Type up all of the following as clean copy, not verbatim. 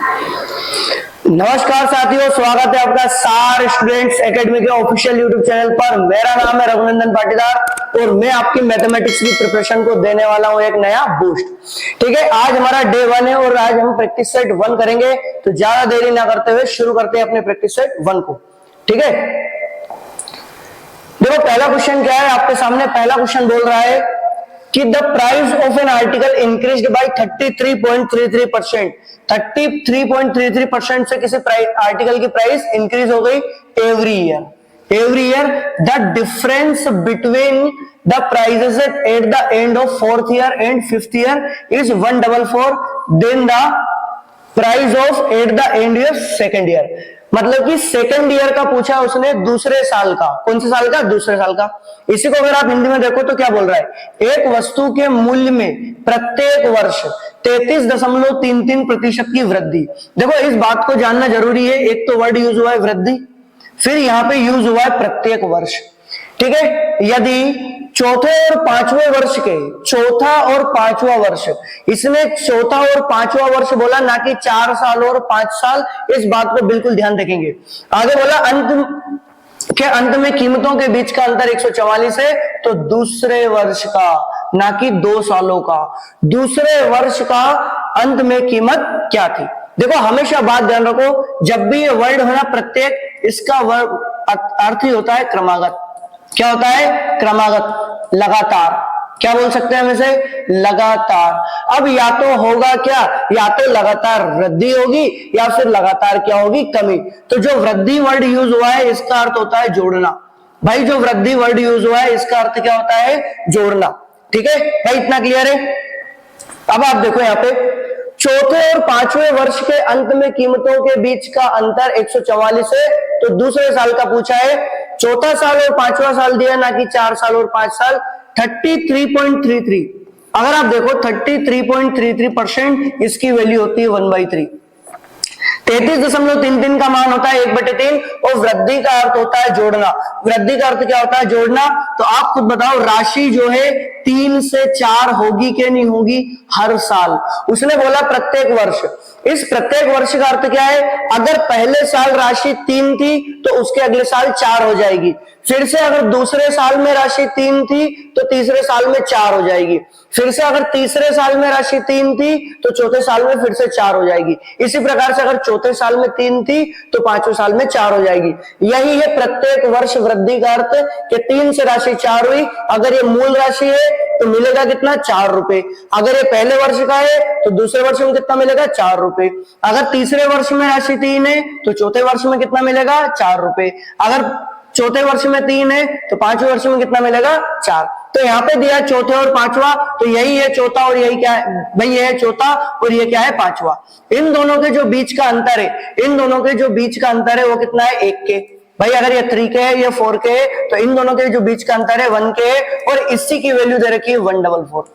नमस्कार साथियों, स्वागत है आपका सार स्टूडेंट्स एकेडमी के ऑफिशियल यूट्यूब चैनल पर। मेरा नाम है रघुनंदन पाटीदार और मैं आपकी मैथमेटिक्स की प्रिपरेशन को देने वाला हूं एक नया बूस्ट। ठीक है, आज हमारा डे 1 है और आज हम प्रैक्टिस सेट 1 करेंगे। तो ज्यादा देरी ना करते हुए शुरू करते हैं अपने प्रैक्टिस सेट 1 को। ठीक है, देखो पहला क्वेश्चन क्या है आपके सामने। पहला क्वेश्चन बोल रहा है कि the price of an article increased by 33.33%। 33.33% से किसी आर्टिकल की प्राइस इंक्रीज हो गई every year. The difference between the prices at the end of 4th year and 5th year is 144, then the price of at the end of 2nd year. मतलब कि 2nd year का पूछा उसने, दूसरे साल का। कौन से साल का? दूसरे साल का। इसी को अगर आप हिंदी में देखो तो क्या बोल रहा है, एक वस्तु के मूल्य में प्रत्येक वर्ष 33.33% की वृद्धि। देखो इस बात को जानना जरूरी है। एक तो वर्ड यूज हुआ है वृद्धि, फिर यहां पे यूज हुआ है प्रत्येक वर्ष। ठीक है, यदि चौथे और पांचवें वर्ष के, चौथा और पांचवा वर्ष, इसने चौथा और पांचवा वर्ष बोला, ना कि 4 साल और 5 साल। इस बात को बिल्कुल ध्यान रखेंगे। आगे बोला अंत में कीमतों के बीच का अंतर 144 है, तो दूसरे वर्ष का, ना कि 2 सालों का। दूसरे वर्ष का अंत में कीमत क्या थी। देखो हमेशा बात ध्यान रखो, जब भी ये वर्ड है ना प्रत्येक, इसका अर्थ ही होता है क्रमागत। क्या होता है? क्रमागत, लगातार। क्या बोल सकते हैं हम इसे? लगातार। अब या तो होगा क्या, या तो लगातार वृद्धि होगी या फिर लगातार क्या होगी, कमी। तो जो वृद्धि वर्ड यूज हुआ है इसका अर्थ होता है जोड़ना। भाई जो वृद्धि वर्ड यूज हुआ है इसका अर्थ क्या होता है? जोड़ना। ठीक है भाई, इतना क्लियर है। अब आप देखो यहाँ पे चौथे और पांचवें वर्ष के अंत में कीमतों के बीच का अंतर 144 है, तो दूसरे साल का पूछा है। चौथा साल और पांचवा साल दिया, ना कि 4 साल और 5 साल। 33.33, अगर आप देखो 33.33% इसकी वैल्यू होती है 1/3। 33.33 का मान होता है 1/3 और वृद्धि का अर्थ होता है जोड़ना। वृद्धि का अर्थ क्या होता है? जोड़ना। तो आप खुद बताओ, राशि जो है 3 से 4 होगी कि नहीं होगी हर साल। उसने बोला प्रत्येक वर्ष। इस प्रत्येक वर्ष का अर्थ क्या है? अगर पहले साल राशि 3 थी तो उसके अगले साल 4 हो जाएगी। फिर से अगर दूसरे साल में राशि 3 थी तो तीसरे साल में 4 हो जाएगी। फिर से अगर तीसरे साल में राशि 3 थी तो चौथे साल में फिर से 4 हो जाएगी। इसी प्रकार से अगर चौथे साल में 3 थी तो पांचवें साल में 4 हो जाएगी। यही है प्रत्येक वर्ष वृद्धि का अर्थ, कि 3 से राशि 4 हुई। अगर ये मूल राशि है तो मिलेगा कितना? 4 रुपए। अगर ये पहले वर्ष का है तो दूसरे वर्ष में कितना मिलेगा? 4 रुपए। अगर तीसरे वर्ष में राशि 3 है तो चौथे वर्ष में कितना मिलेगा? 4 रुपए। अगर चौथे वर्ष में 3 है तो पांचवें वर्ष में कितना मिलेगा? 4। तो यहाँ पे दिया चौथे और पांचवा, तो यही है चौथा और यही क्या है भाई? ये है चौथा और ये क्या है? पांचवा। इन दोनों के जो बीच का अंतर है, इन दोनों के जो बीच का अंतर है वो कितना है? 1 के। भाई अगर ये 3 के है, ये 4 के है, तो इन दोनों के जो बीच का अंतर है 1 के है, और इसी की वैल्यू दे रखी है 144।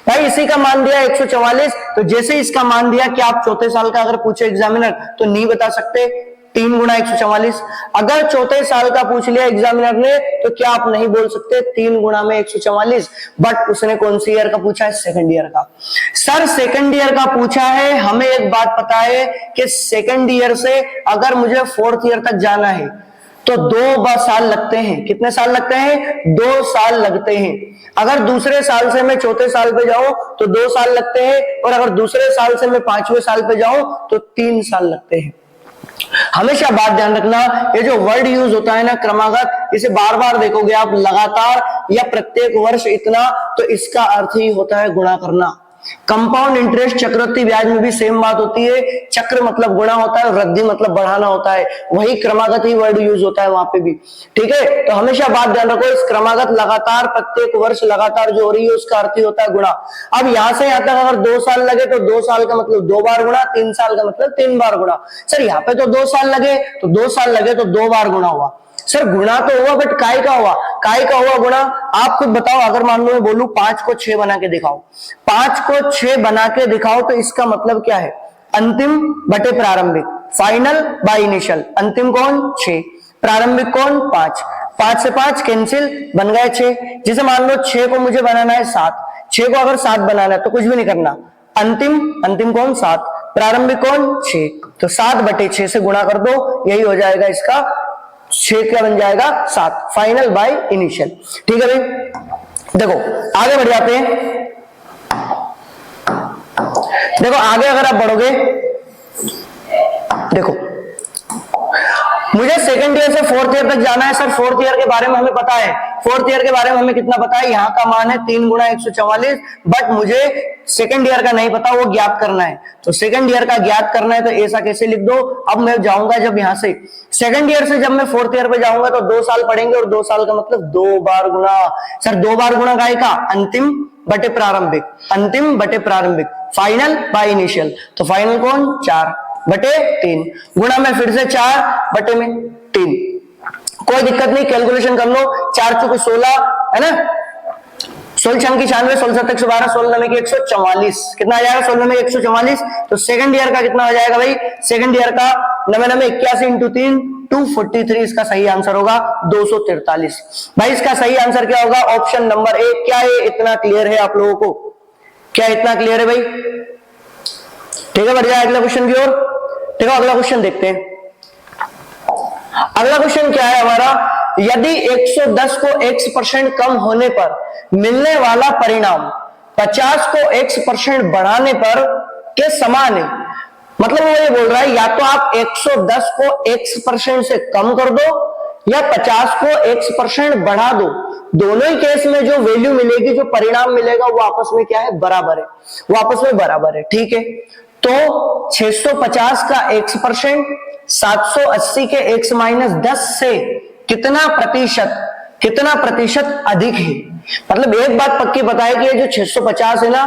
भाई इसी का मान दिया 144। तो जैसे इसका मान दिया कि आप चौथे साल का अगर पूछे एग्जामिनर तो नहीं बता सकते 3 गुना 144। अगर चौथे साल का पूछ लिया एग्जामिनर ने तो क्या आप नहीं बोल सकते 3 गुना में 144। बट उसने कौन सी ईयर का पूछा है? 2nd ईयर का। सर 2nd ईयर का पूछा है। हमें एक बात पता है कि 2nd ईयर से अगर मुझे 4th ईयर तक जाना है तो 2 साल लगते हैं। कितने साल लगते हैं? 2 साल लगते हैं। अगर दूसरे साल से मैं चौथे साल पे जाऊं तो 2 साल लगते हैं, और अगर दूसरे साल से मैं 5वें साल पे जाऊं तो 3 साल लगते हैं। हमेशा बात ध्यान रखना, ये जो वर्ड यूज होता है ना क्रमागत, इसे बार बार देखोगे आप, लगातार या प्रत्येक वर्ष इतना, तो इसका अर्थ ही होता है गुणा करना। कंपाउंड इंटरेस्ट, चक्रवृद्धि ब्याज में भी सेम बात होती है। चक्र मतलब गुणा होता है, वृद्धि मतलब बढ़ाना होता है। वही क्रमागत ही वर्ड यूज होता है वहां पे भी। ठीक है, तो हमेशा बात ध्यान रखो, इस क्रमागत लगातार, प्रत्येक वर्ष लगातार जो हो रही है उसका अर्थ ही होता है गुणा। अब यहां से यहां तक अगर 2 साल लगे तो 2 साल का मतलब 2 बार गुणा, 3 साल का मतलब 3 बार गुणा। सर यहाँ पे तो 2 साल लगे तो 2 साल लगे तो 2 बार गुणा हुआ। सर गुणा तो हुआ, बट काय का हुआ? काय का हुआ गुणा? आप खुद बताओ। अगर मान लो मैं बोलूं 5 को 6 बना के दिखाओ, 5 को 6 बना के दिखाओ, तो इसका मतलब क्या है? अंतिम बटे प्रारंभिक, फाइनल बाय इनिशियल। अंतिम कौन? 6, प्रारंभिक कौन? 5। 5 से 5 कैंसिल, बन गए 6। जैसे मान लो 6 को मुझे बनाना है 7, 6 को अगर 7 बनाना है तो कुछ भी नहीं करना, अंतिम कौन? 7, प्रारंभिक कौन 6, तो 7/6 से गुणा कर दो, यही हो जाएगा इसका 6 क्या बन जाएगा 7, फाइनल बाय इनिशियल। ठीक है भाई, देखो आगे बढ़ जाते हैं। देखो आगे अगर आप बढ़ोगे, देखो मुझे सेकंड ईयर से फोर्थ ईयर तक जाना है। सर फोर्थ ईयर के बारे में हमें पता है, फोर्थ ईयर के बारे में हमें कितना पता है, यहाँ का मान है 3 गुणा 144, बट मुझे सेकंड ईयर का नहीं पता, वो ज्ञात करना है। तो सेकंड ईयर का ज्ञात करना है तो ऐसा कैसे लिख दो। अब मैं जाऊंगा जब यहाँ से सेकंड ईयर से जब मैं फोर्थ ईयर पे जाऊंगा तो 2 साल पढ़ेंगे, और 2 साल का मतलब 2 बार गुणा। सर 2 बार गुणा काय का, अंतिम बटे प्रारंभिक, अंतिम बटे प्रारंभिक, फाइनल बाय इनिशियल। तो फाइनल कौन 4/3 गुणा में फिर से 4/3, कोई दिक्कत नहीं, कैलकुलेशन कर लो। 4 चौके 16 है ना, 16 छंग की 96, 16 7 112, 16 9 की 144, कितना आ जाएगा 16 में 144। तो सेकंड ईयर का कितना हो जाएगा भाई, सेकंड ईयर का 9 9 81 इंटू 3 243, इसका सही आंसर होगा 243। भाई इसका सही आंसर क्या होगा, ऑप्शन नंबर ए। क्या ये इतना क्लियर है आप लोगों को, क्या इतना क्लियर है भाई? ठीक है, बढ़ जाए अगला क्वेश्चन की ओर। देखो अगला क्वेश्चन देखते हैं। अगला क्वेश्चन क्या है हमारा, यदि 110 को x% कम होने पर मिलने वाला परिणाम 50 को x% बढ़ाने पर के समान है। मतलब वो ये बोल रहा है या तो आप 110 को x% से कम कर दो या 50 को x% बढ़ा दो, दोनों ही केस में जो वैल्यू मिलेगी, जो परिणाम मिलेगा वो आपस में क्या है, बराबर है, वो आपस में बराबर है। ठीक है, तो 650 का x%, 780 के x-10 से कितना प्रतिशत अधिक है। मतलब एक बात पक्की बताए कि ये जो 650 है ना,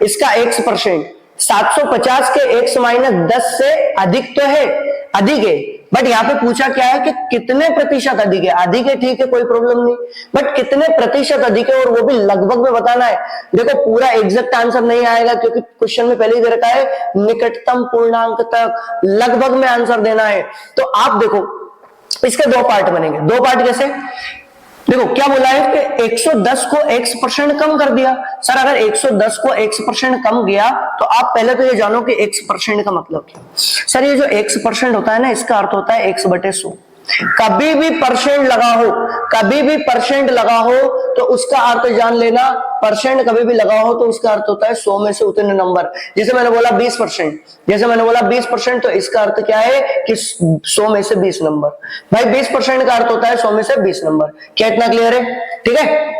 इसका x% 750 के x-10 से अधिक तो है, अधिक है, बट यहाँ पे पूछा क्या है कि कितने प्रतिशत अधिक है। अधिक है ठीक है, कोई प्रॉब्लम नहीं, बट कितने प्रतिशत अधिक है, और वो भी लगभग में बताना है। देखो पूरा एग्जैक्ट आंसर नहीं आएगा क्योंकि क्वेश्चन में पहले ही दे रखा है निकटतम पूर्णांक तक, लगभग में आंसर देना है। तो आप देखो इसके 2 पार्ट बनेंगे। 2 पार्ट कैसे, देखो क्या बोला है कि 110 को x% कम कर दिया। सर अगर 110 को x% कम गया तो आप पहले तो ये जानो कि x% का मतलब क्या। सर ये जो x% होता है ना, इसका अर्थ होता है x/100। कभी भी परसेंट लगा हो, कभी भी परसेंट लगा हो तो उसका अर्थ जान लेना, परसेंट कभी भी लगा हो तो उसका अर्थ होता है 100 में से उतने नंबर। जैसे मैंने बोला 20%, जैसे मैंने बोला 20%, तो इसका अर्थ क्या है कि 100 में से 20 नंबर। भाई 20% का अर्थ होता है 100 में से 20 नंबर। क्या इतना क्लियर है? ठीक है,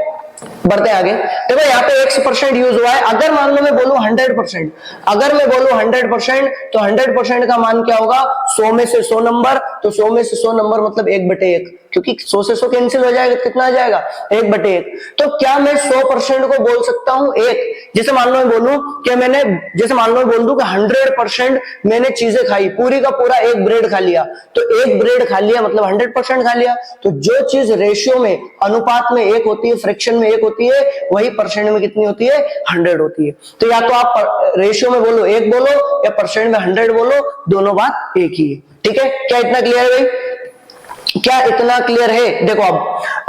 बढ़ते हैं आगे। देखो यहाँ पे x% यूज हुआ है। अगर मान लो मैं बोलूं 100%, अगर मैं बोलूं 100%, तो 100% का मान क्या होगा, 100 में से 100 नंबर। तो 100 में से 100 नंबर मतलब 1/1, क्योंकि 100 से 100 कैंसिल हो जाएगा, कितना आ जाएगा 1/1। तो क्या मैं 100% को बोल सकता हूं 1? जैसे मान लो मैं बोलूं कि मैंने, जैसे मान लो मैं बोल दूं कि 100% मैंने चीजें खाई, पूरी का पूरा 1 ब्रेड खा लिया, तो 1 ब्रेड खा लिया मतलब 100% खा लिया। तो जो चीज रेशियो में, अनुपात में 1 होती है, फ्रैक्शन में 1 होती है, वही परसेंट में कितनी होती है, 100 होती है। तो या तो आप रेशियो में बोलो 1 बोलो या परसेंट में 100 बोलो, दोनों बात एक ही है। ठीक है, क्या इतना क्लियर है भाई? क्या इतना क्लियर है? देखो अब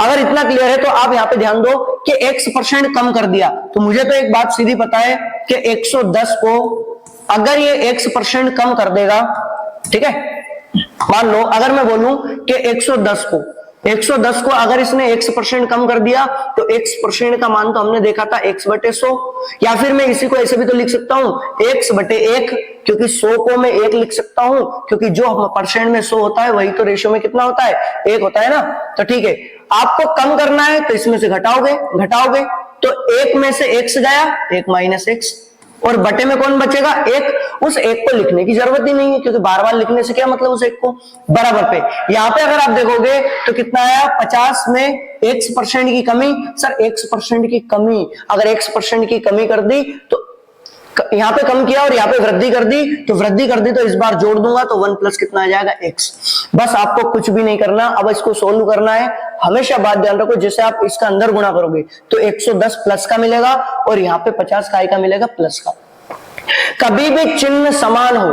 अगर इतना क्लियर है तो आप यहाँ पे ध्यान दो कि x% कम कर दिया, तो मुझे तो एक बात सीधी पता है कि 110 को अगर ये x% कम कर देगा, ठीक है, मान लो अगर मैं बोलूं कि 110 को अगर इसने x% कम कर दिया तो x% का मान तो हमने देखा था x/100, या फिर मैं इसी को ऐसे भी तो लिख सकता हूं x/1, क्योंकि 100 को मैं 1 लिख सकता हूं, क्योंकि जो परसेंट में 100 होता है वही तो रेशियो में कितना होता है, 1 होता है ना। तो ठीक है, आपको कम करना है तो इसमें से घटाओगे तो 1 में से x गया, 1 - x, और बटे में कौन बचेगा, 1। उस 1 को लिखने की जरूरत ही नहीं है, क्योंकि बार बार लिखने से क्या मतलब उस 1 को, बराबर पे। यहाँ पे अगर आप देखोगे तो कितना आया, 50 में x% की कमी। सर x% की कमी, अगर x% की कमी कर दी तो यहाँ पे कम किया और यहाँ पे वृद्धि कर दी, तो इस बार जोड़ दूंगा तो 1 प्लस कितना आ जाएगा, x। बस आपको कुछ भी नहीं करना, अब इसको सोल्व करना है। हमेशा बात ध्यान रखो, जैसे आप इसका अंदर गुणा करोगे तो 110 प्लस का मिलेगा और यहाँ पे 50 का मिलेगा प्लस का। कभी भी चिन्ह समान हो,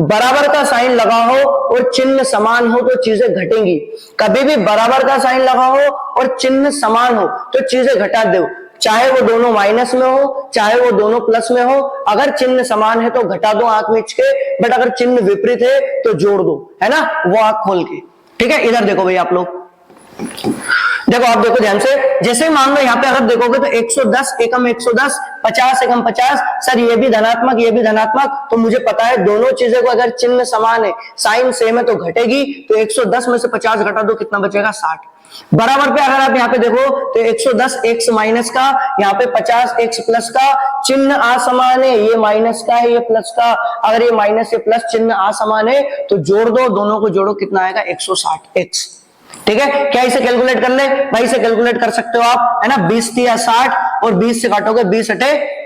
बराबर का साइन लगा हो और चिन्ह समान हो तो चीजें घटेंगी। कभी भी बराबर का साइन लगा हो और चिन्ह समान हो तो चीजें घटा दो। चाहे वो दोनों माइनस में हो चाहे वो दोनों प्लस में हो। अगर चिन्ह समान है तो घटा दो आंख मीच के, बट अगर चिन्ह विपरीत है तो जोड़ दो, है ना, वो आंख खोल के। ठीक है, इधर देखो भाई आप लोग, देखो आप देखो ध्यान से, जैसे मान लो यहाँ पे अगर देखोगे तो 110 एकम 110, 50 एकम 50, सर ये भी धनात्मक ये भी धनात्मक, तो मुझे पता है दोनों चीजों को अगर चिन्ह समान है साइन सेम है तो घटेगी, तो 110 में से 50 घटा दो कितना बचेगा 60। बराबर पे अगर आप यहाँ पे देखो तो 110 x माइनस का, यहाँ पे 50 x प्लस का, चिन्ह असमान है, ये माइनस का है ये प्लस का, अगर ये माइनस ये प्लस चिन्ह असमान है तो जोड़ दो, दोनों को जोड़ो कितना आएगा 160 x। ठीक है, क्या इसे कैलकुलेट कर ले भाई, इसे कैलकुलेट कर सकते हो आप, है ना, 20 या 60 और 20 से काटोगे 20 हटे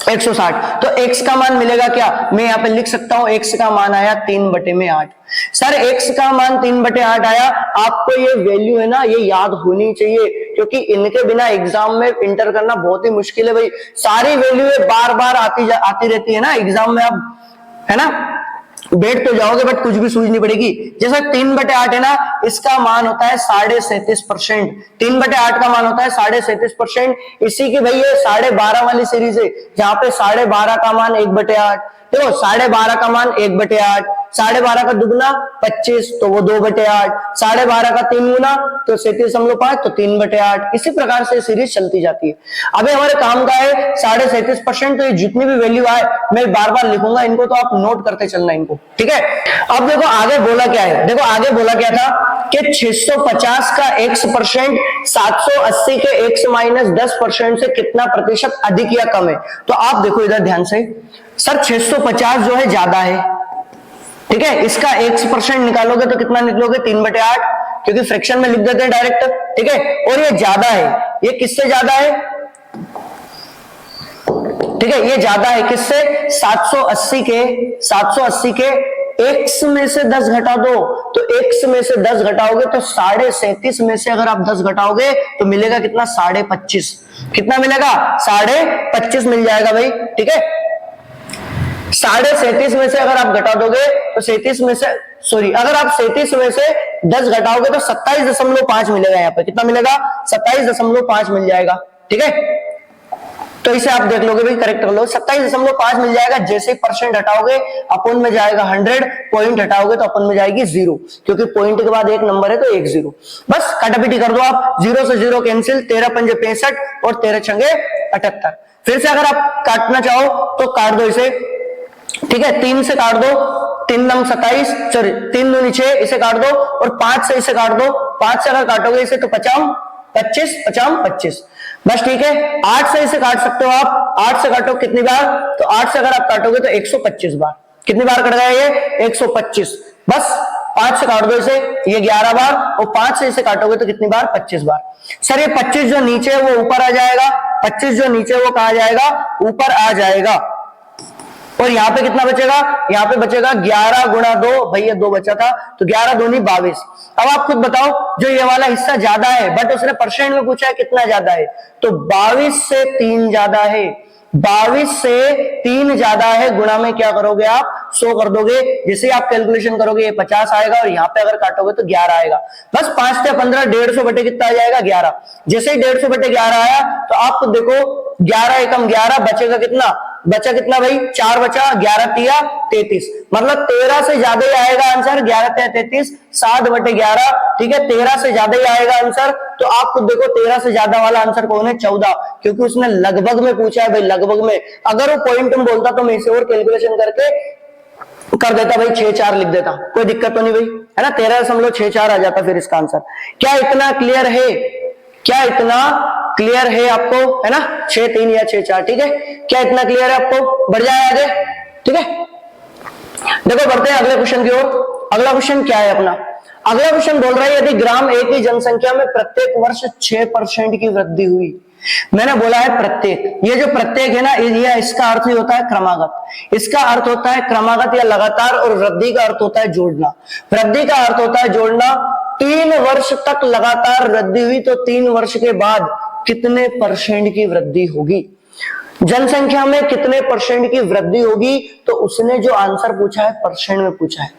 160, तो x का मान मिलेगा क्या, मैं यहाँ पे लिख सकता हूं x का मान आया 3/8। सर x का मान 3/8 आया, आपको ये वैल्यू है ना ये याद होनी चाहिए, क्योंकि इनके बिना एग्जाम में इंटर करना बहुत ही मुश्किल है भाई। सारी वैल्यू बार बार आती रहती है ना एग्जाम में, अब है ना बैठ तो जाओगे बट कुछ भी सूझ नहीं पड़ेगी। जैसे 3/8 है ना, इसका मान होता है 37.5%, 3/8 का मान होता है 37.5%। इसी की भाई ये 12.5 वाली सीरीज है, जहां पे 12.5 का मान 1/8, देखो 12.5 का मान 1/8, 12.5 का दुगना 25 तो वो 2/8, 12.5 का 3 गुना तो 37.5 तो 3/8, इसी प्रकार से सीरीज चलती जाती है। अभी हमारे काम का है 37.5%, तो ये जितनी भी वैल्यू आए मैं बार बार लिखूंगा इनको, तो आप नोट करते चलना इनको। ठीक है, अब देखो आगे बोला क्या है, देखो आगे बोला क्या था कि 650 का x% 780 के x माइनस 10% से कितना प्रतिशत अधिक या कम है। तो आप देखो इधर ध्यान से, सर 650 जो है ज्यादा है, ठीक है, इसका x% निकालोगे तो कितना निकलोगे 3/8, क्योंकि फ्रैक्शन में लिख देते हैं डायरेक्ट। ठीक है, और ये ज्यादा है, ये किससे ज्यादा है, ठीक है, ये ज्यादा है किससे, 780 के x में से 10 घटा दो, तो x में से 10 घटाओगे तो 37.5 में से अगर आप 10 घटाओगे तो मिलेगा कितना 25.5, कितना मिलेगा 25.5 मिल जाएगा भाई। ठीक है, 37.5 में से अगर आप घटा दोगे तो 37 में से सॉरी अगर आप 37 में से 10 घटाओगे तो 27.5 मिलेगा, यहाँ पे कितना मिलेगा 27.5 मिल जाएगा। ठीक है, तो इसे आप देख लोगे भाई, करेक्ट कर लो, 27.5 मिल जाएगा। जैसे ही परसेंट हटाओगे अपन में जाएगा 100, पॉइंट हटाओगे तो अपन में जाएगी 0, क्योंकि पॉइंट के बाद एक नंबर है तो 1 0। बस काटापीटी कर दो आप, 0 से 0 कैंसिल, 13 पंजे 65 और 13 छंगे 78। फिर से अगर आप काटना चाहो तो काट दो इसे, ठीक है, 3 से काट दो, 3 नंग 27, सॉरी 3 दूनी 6, इसे काट दो, और 5 से इसे काट दो, 5 से अगर काटोगे इसे तो 55 25, बस ठीक है। 8 से इसे काट सकते हो आप, 8 से काटो कितनी बार, तो 8 से अगर आप काटोगे तो 125 बार, कितनी बार कट गया ये 125, बस 5 से काट दो इसे, ये 11 बार, और 5 से इसे काटोगे तो कितनी बार 25 बार। सर ये 25 जो नीचे है वो ऊपर आ जाएगा, 25 जो नीचे वो कहा जाएगा ऊपर आ जाएगा, और यहाँ पे कितना बचेगा, यहाँ पे बचेगा 11 गुणा 2, भैया 2 बचा था तो 11 दूनी 22। अब आप खुद बताओ, जो ये वाला हिस्सा ज्यादा है बट उसने परसेंट में पूछा है कितना ज्यादा है, तो 22 से 3 ज्यादा है, 22 से 3 ज्यादा है, गुणा में क्या करोगे आप 100 कर दोगे, जैसे आप कैलकुलेशन करोगे ये 50 आएगा, और यहाँ पे अगर काटोगे तो 11 आएगा। बस 5 से 15, 150 बटे कितना आ जाएगा 11। जैसे ही 150 बटे 11 आया तो आप देखो 11 एकम 11 बचेगा कितना, बचा कितना भाई 4 बचा, 11 तिया 33, मतलब 13 से ज्यादा ही आएगा आंसर, 11 तिया 33, 7/11। ठीक है, 13 से ज्यादा ही आएगा आंसर, तो आप खुद देखो 13 से ज्यादा वाला आंसर कौन है 14, क्योंकि उसने लगभग में पूछा है भाई, लगभग में। अगर वो पॉइंट में बोलता तो मैं इसे और कैलकुलेशन करके कर देता भाई, 6-4 लिख देता, कोई दिक्कत तो नहीं भाई, है ना, 13.64 आ जाता फिर इसका आंसर। क्या इतना क्लियर है, क्या इतना क्लियर है आपको, है ना, 6-3 या 6-4, ठीक है, क्या इतना क्लियर है आपको, बढ़ जाए आगे। ठीक है, देखो बढ़ते हैं अगले क्वेश्चन की ओर। अगला क्वेश्चन क्या है अपना, अगला क्वेश्चन बोल रहा है यदि ग्राम A की जनसंख्या में प्रत्येक वर्ष 6% की वृद्धि हुई, मैंने बोला है प्रत्येक, ये जो प्रत्येक है ना, ये इसका अर्थ ही होता है क्रमागत, इसका अर्थ होता है क्रमागत या लगातार, और वृद्धि का अर्थ होता है जोड़ना। वृद्धि का अर्थ होता है जोड़ना। 3 वर्ष तक लगातार वृद्धि हुई तो 3 वर्ष के बाद कितने परसेंट की वृद्धि होगी, जनसंख्या में कितने परसेंट की वृद्धि होगी, तो उसने जो आंसर पूछा है परसेंट में पूछा है,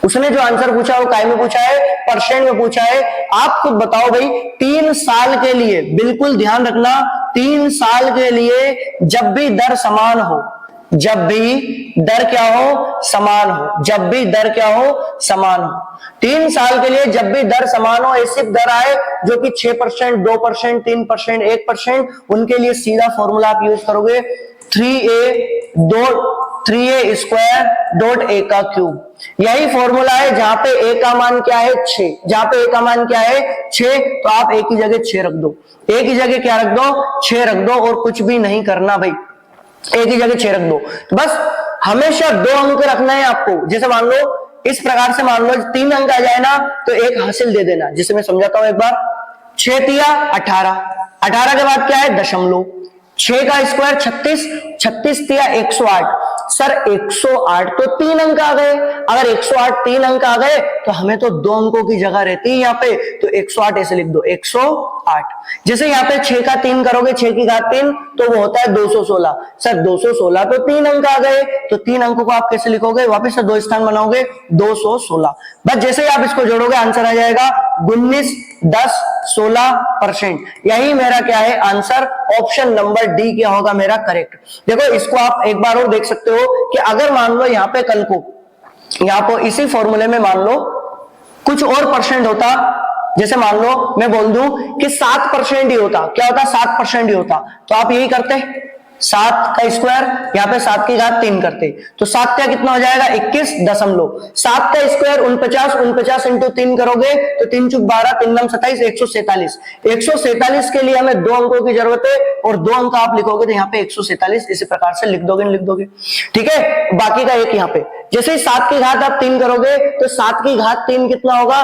उसने जो आंसर पूछा है वो काय में पूछा है, परसेंट में पूछा है। आप खुद बताओ भाई, 3 साल के लिए, बिल्कुल ध्यान रखना, 3 साल के लिए जब भी दर समान हो, जब भी दर क्या हो, समान हो, जब भी दर क्या हो, समान हो, 3 साल के लिए जब भी दर समान हो, ऐसी दर आए जो कि 6%, 2%, 3%, 1%, उनके लिए सीधा फॉर्मूला आप यूज करोगे 3a स्क्वायर डॉट a का क्यूब। यही फॉर्मूला है जहां पे a का मान क्या है 6, जहां पे a का मान क्या है 6, तो आप a की जगह 6 रख दो, a की जगह क्या रख दो, 6 रख दो, और कुछ भी नहीं करना भाई, एक ही जगह 6 रख दो। तो बस हमेशा 2 अंक रखना है आपको। जैसे मान लो इस प्रकार से, मान लो 3 अंक आ जाए ना तो 1 हासिल दे देना। जिसे मैं समझाता हूं एक बार, 6 तिया 18, 18 के बाद क्या है दशमलव, 6 का स्क्वायर 36, 36 तिया 108। सर 108 तो 3 अंक आ गए, अगर 108 3 अंक आ गए तो हमें तो 2 अंकों की जगह रहती है यहाँ पे, तो 108 ऐसे लिख दो 108। जैसे यहाँ पे 6 का 3 करोगे, 6 की घात 3 तो वो होता है 216। सर 216 तो 3 अंक आ गए, तो 3 अंकों को आप कैसे लिखोगे, वापस से 2 स्थान बनाओगे 216। बस जैसे ही आप इसको जोड़ोगे आंसर आ जाएगा 19, 10, 16%। यही मेरा क्या है आंसर, ऑप्शन नंबर डी क्या होगा मेरा करेक्ट। देखो इसको आप एक बार और देख सकते हो कि अगर मान लो यहाँ पे कल को यहाँ पर इसी फॉर्मूले में मान लो कुछ और परसेंट होता, जैसे मान लो मैं बोल दूं कि 7% ही होता, क्या होता 7% ही होता, तो आप यही करते 7 का स्क्वायर, यहाँ पे 7 की घात 3 करते, तो 7 का कितना हो जाएगा 21 दशमलव, 7 का स्क्वायर 49, 49 इंटू 3 करोगे तो 3 चुक 12, 3 नम 27, 147। 147 के लिए हमें 2 अंकों की जरूरत है, और 2 अंक आप लिखोगे तो यहाँ पे 147 इसी प्रकार से लिख दोगे, लिख दोगे, ठीक है। बाकी का एक यहाँ पे जैसे ही 7 की घात आप 3 करोगे तो 7 की घात 3 कितना होगा,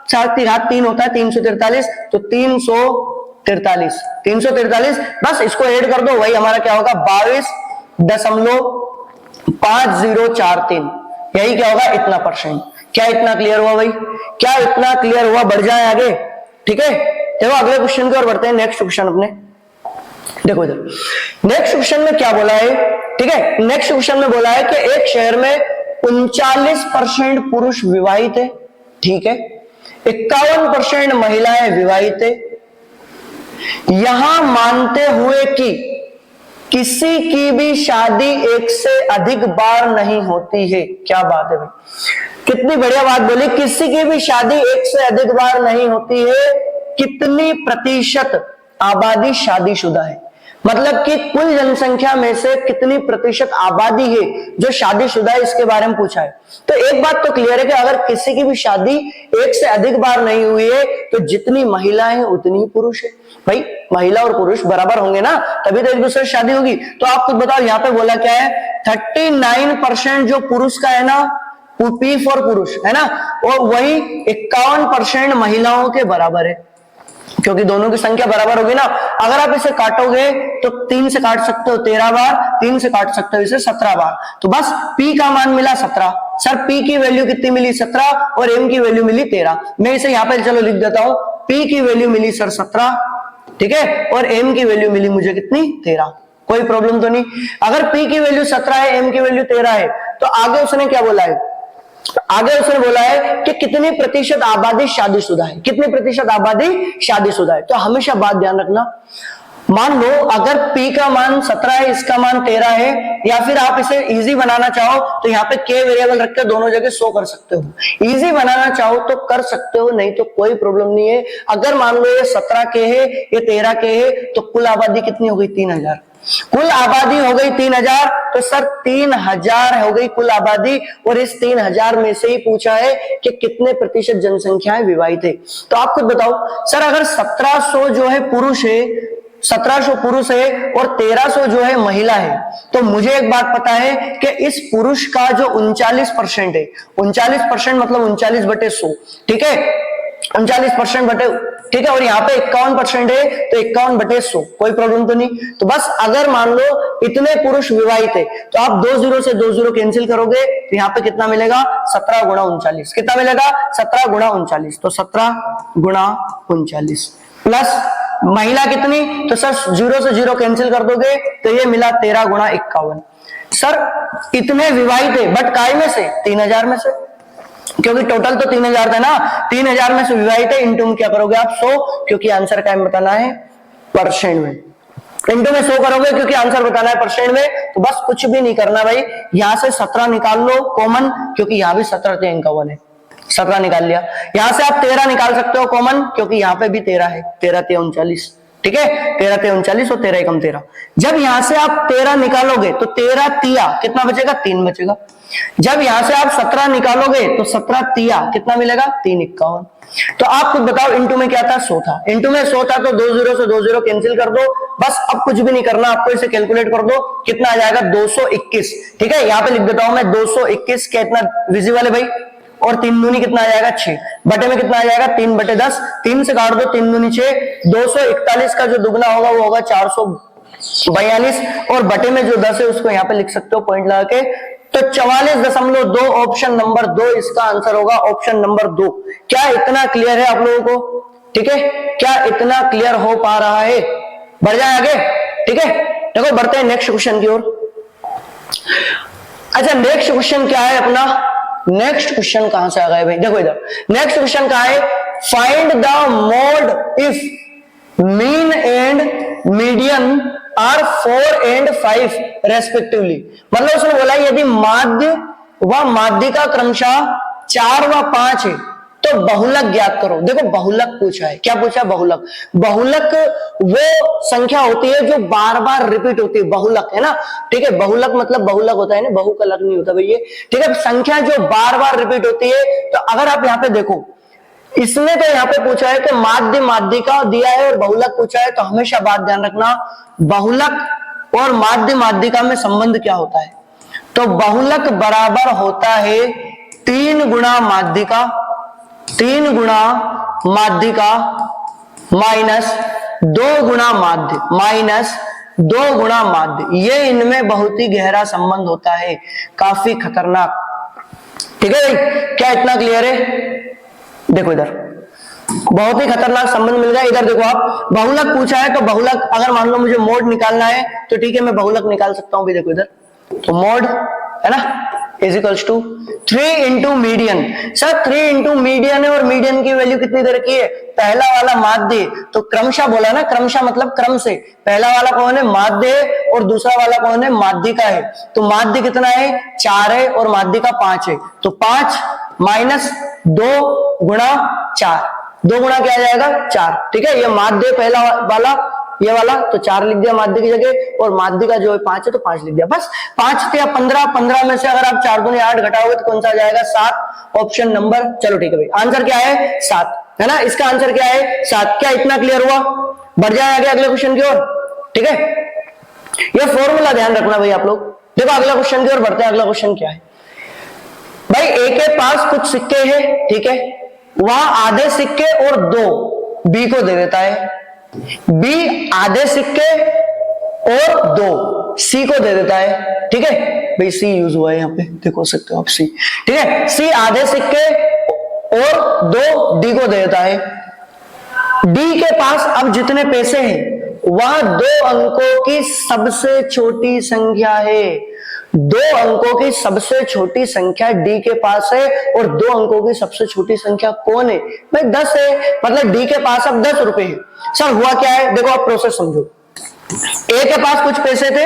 7 की घात 3 होता है 343, तो 343, बस इसको ऐड कर दो, वही हमारा क्या होगा 22.5043। यही क्या होगा इतना परसेंट। क्या इतना क्लियर हुआ भाई, क्या इतना क्लियर हुआ, बढ़ जाए आगे, ठीक है। देखो अगले क्वेश्चन की ओर बढ़ते हैं, नेक्स्ट क्वेश्चन अपने, देखो इधर नेक्स्ट क्वेश्चन में क्या बोला है, ठीक है। नेक्स्ट क्वेश्चन में बोला है कि एक शहर में 39% पुरुष विवाहित है, ठीक है, 51% महिलाएं विवाहित है। यहां मानते हुए कि किसी की भी शादी 1 से अधिक बार नहीं होती है, क्या बात है भाई, कितनी बढ़िया बात बोली, किसी की भी शादी 1 से अधिक बार नहीं होती है, कितनी प्रतिशत आबादी शादीशुदा है, मतलब कि कुल जनसंख्या में से कितनी प्रतिशत आबादी है जो शादीशुदा है, इसके बारे में पूछा है। तो एक बात तो क्लियर है कि अगर किसी की भी शादी 1 से अधिक बार नहीं हुई है तो जितनी महिलाएं हैं उतनी पुरुष है। भाई महिला और पुरुष बराबर होंगे ना, तभी तो एक दूसरे से शादी होगी। तो आप खुद बताओ यहाँ पे बोला क्या है, 39% जो पुरुष का है ना, पी फॉर पुरुष है ना, और वही 51% महिलाओं के बराबर है, क्योंकि दोनों की संख्या बराबर होगी ना। अगर आप इसे काटोगे तो 3 से काट सकते हो 13 बार, 3 से काट सकते हो इसे 17 बार, तो बस P का मान मिला 17। सर P की वैल्यू कितनी मिली 17, और M की वैल्यू मिली 13। मैं इसे यहाँ पे चलो लिख देता हूं, P की वैल्यू मिली सर 17, ठीक है, और M की वैल्यू मिली मुझे कितनी 13। कोई प्रॉब्लम तो नहीं। अगर P की वैल्यू 17 है, M की वैल्यू 13 है, तो आगे उसने क्या बोला है, आगे उसने बोला है कि कितनी प्रतिशत आबादी शादीशुदा है, कितनी प्रतिशत आबादी शादीशुदा है। तो हमेशा बात ध्यान रखना, मान लो अगर P का मान 17 है, इसका मान 13 है, या फिर आप इसे इजी बनाना चाहो तो यहाँ पे K वेरिएबल रख के दोनों जगह 100 कर सकते हो। इजी बनाना चाहो तो कर सकते हो, नहीं तो कोई प्रॉब्लम नहीं है। अगर मान लो ये 17 के है, ये 13 के है, तो कुल आबादी कितनी हो गई 3000। कुल आबादी हो गई 3000, तो सर 3000 हो गई कुल आबादी, और इस 3000 में से ही पूछा है कि कितने प्रतिशत जनसंख्याएं विवाहित है। तो आप खुद बताओ सर, अगर 1700 जो है पुरुष है, 1700 पुरुष है और 1300 जो है महिला है, तो मुझे एक बात पता है कि इस पुरुष का जो 39% है, 39% मतलब 39/100, ठीक है, 39% बटे, ठीक है, और यहाँ पे 51% है तो 51/100, कोई प्रॉब्लम तो नहीं। तो बस अगर मान लो इतने पुरुष विवाहित है तो आप 2 0 से 2 0 कैंसिल करोगे तो यहाँ पे कितना मिलेगा 17 गुणा 39, कितना मिलेगा 17 गुणा 39, तो 17 गुणा 39 प्लस महिला कितनी, तो सर 0 से 0 कैंसिल कर दोगे तो ये मिला 13 गुणा 51। सर इतने विवाहित है बट काय में से 3000 में से, क्योंकि टोटल तो 3000 था ना, 3000 में से विवाहित है, इंटू में क्या करोगे आप 100, क्योंकि आंसर का बताना है परसेंट में। इंटू में 100 करोगे क्योंकि आंसर बताना है परसेंट में, तो बस कुछ भी नहीं करना भाई, यहां से 17 निकाल लो कॉमन, क्योंकि यहां भी 17 थे, इनका 1 है, 17 निकाल लिया। यहां से आप 13 निकाल सकते हो कॉमन, क्योंकि यहां पे भी 13 है, 13 × 39, ठीक है, 13 × 39 और 13 × 13। जब यहां से आप 13 निकालोगे तो 13 तिया कितना बचेगा, 3 बचेगा। जब यहां से आप 17 निकालोगे तो 17 तिया कितना मिलेगा, 3 × 51। तो आप खुद बताओ, इंटू में क्या था, 100 था, इंटू में 100 था, तो 2 0 से 2 0 कैंसिल कर दो, बस अब कुछ भी नहीं करना आपको, इसे कैलकुलेट कर दो, कितना आ जाएगा, 221। ठीक है, यहां पे लिख देता हूं मैं 221, कितना विजिबल है भाई, और 3 दूनी कितना आ जाएगा, 6, बटे में कितना आ जाएगा, 3/10, 3 से काट दो, 3 दूनी 6, 241 का जो दुगना होगा वो होगा 442, और बटे में जो 10 है उसको यहाँ पे लिख सकते हो पॉइंट लगा के, तो 44.2, ऑप्शन नंबर 2 इसका आंसर होगा, ऑप्शन नंबर 2। क्या इतना क्लियर है आप लोगों को, ठीक है, क्या इतना क्लियर हो पा रहा है, बढ़ जाए आगे, ठीक है। देखो बढ़ते हैं नेक्स्ट क्वेश्चन की ओर। अच्छा नेक्स्ट क्वेश्चन क्या है अपना, नेक्स्ट क्वेश्चन कहां से आ गए भाई, देखो इधर नेक्स्ट क्वेश्चन कहा है, find the mode if mean and median are 4 and 5 respectively. मतलब उसने बोला यदि माध्य व माध्यिका क्रमशः 4 व 5 है तो बहुलक ज्ञात करो। देखो बहुलक पूछा है, क्या पूछा, बहुलक। बहुलक वो संख्या होती है जो बार बार रिपीट होती है, बहुलक है ना, ठीक है। बहुलक मतलब बहुलक होता है ना, बहु का लक नहीं होता भैया, ठीक है। संख्या जो बार बार रिपीट होती है, तो अगर आप यहाँ पे देखो, इसने तो यहाँ पे पूछा है कि माध्य माध्यिका दिया है और बहुलक पूछा है, तो हमेशा बात ध्यान रखना, बहुलक और माध्य माध्यिका में संबंध क्या होता है। तो बहुलक बराबर होता है 3 गुणा माध्यिका, 3 गुणा माध्यिका माइनस 2 गुणा माध्य, माइनस 2 गुणा माध्य। ये इनमें बहुत ही गहरा संबंध होता है, काफी खतरनाक, ठीक है भाई। क्या इतना क्लियर है, देखो इधर बहुत ही खतरनाक संबंध मिल गया। इधर देखो आप, बहुलक पूछा है, तो बहुलक अगर मान लो मुझे मोड निकालना है तो ठीक है, मैं बहुलक निकाल सकता हूं भी। देखो इधर तो मोड है ना is equals to 3 into median. Sir 3 into median है, और मीडियन की वैल्यू कितनी दे रखी है, पहला वाला माध्य, तो क्रमशः बोला ना, क्रमशः मतलब क्रम से, पहला वाला कौन है, माध्य है, और दूसरा वाला कौन है, माध्यिका है। तो माध्य कितना है, 4 है, और माध्यिका 5 है, तो 5 माइनस 2 गुणा 4, 2 गुणा क्या आ जाएगा, 4, ठीक है। ये माध्य पहला वाला, ये वाला, तो 4 लिख दिया माध्य की जगह, और माध्य का जो है 5 है तो 5 लिख दिया, बस। 5 थे 15, 15 में से अगर आप 4 दूनी 8 घटाओगे तो कौन सा आ जाएगा, 7, ऑप्शन नंबर, चलो ठीक है भाई, आंसर क्या है, 7 है ना, इसका आंसर क्या है, 7। क्या इतना क्लियर हुआ, बढ़ जाए आगे अगले क्वेश्चन की ओर, ठीक है। ये फॉर्मूला ध्यान रखना भाई आप लोग। देखो अगला क्वेश्चन की ओर बढ़ते हैं। अगला क्वेश्चन क्या है भाई, ए के पास कुछ सिक्के हैं, ठीक है, वहां आधे सिक्के और 2 बी को दे देता है, बी आधे सिक्के और 2 सी को दे देता है, ठीक है भाई, सी यूज हुआ है यहाँ पे, देखो सकते हो आप सी, ठीक है। सी आधे सिक्के और 2 डी को दे देता है। डी के पास अब जितने पैसे हैं वह 2 अंकों की सबसे छोटी संख्या है, 2 अंकों की सबसे छोटी संख्या डी के पास है, और 2 अंकों की सबसे छोटी संख्या कौन है भाई, 10 है। मतलब डी के पास अब 10 रुपए है। सर हुआ क्या है, देखो आप प्रोसेस समझो। ए के पास कुछ पैसे थे,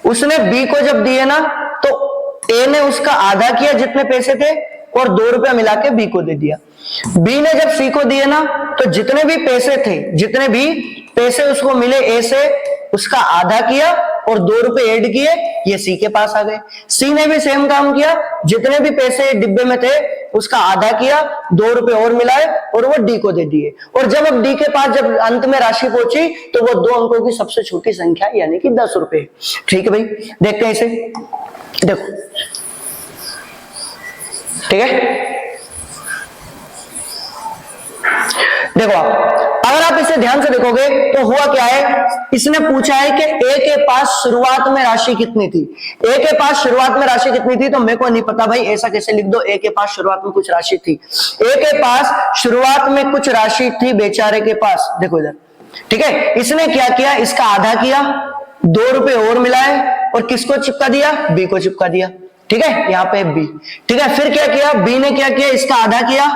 उसने बी को जब दिए ना, तो ए ने उसका आधा किया जितने पैसे थे, और 2 रुपया मिला के बी को दे दिया। बी ने जब सी को दिए ना, तो जितने भी पैसे थे, जितने भी पैसे उसको मिले ए से, उसका आधा किया और 2 रुपए ऐड किए, ये सी के पास आ गए। सी ने भी सेम काम किया, जितने भी पैसे डिब्बे में थे उसका आधा किया, 2 रुपए और मिलाए और वो डी को दे दिए। और जब अब डी के पास जब अंत में राशि पहुंची, तो वो 2 अंकों की सबसे छोटी संख्या यानी कि 10 रुपए। ठीक है भाई, देखते हैं इसे, देखो ठीक है। देखो आप, अगर आप इसे ध्यान से देखोगे तो हुआ क्या है, इसने पूछा है कि ए के पास शुरुआत में राशि कितनी थी। ए के पास शुरुआत में राशि कितनी थी, तो मेरे को नहीं पता भाई, ऐसा कैसे लिख दो, ए के पास शुरुआत में कुछ राशि थी। ए के पास शुरुआत में कुछ राशि थी बेचारे के पास, देखो इधर, ठीक है। इसने क्या किया, इसका आधा किया, 2 रुपए और मिलाए, और किसको चिपका दिया, बी को चिपका दिया, ठीक है, यहाँ पे बी, ठीक है। फिर क्या किया, बी ने क्या किया, इसका आधा किया,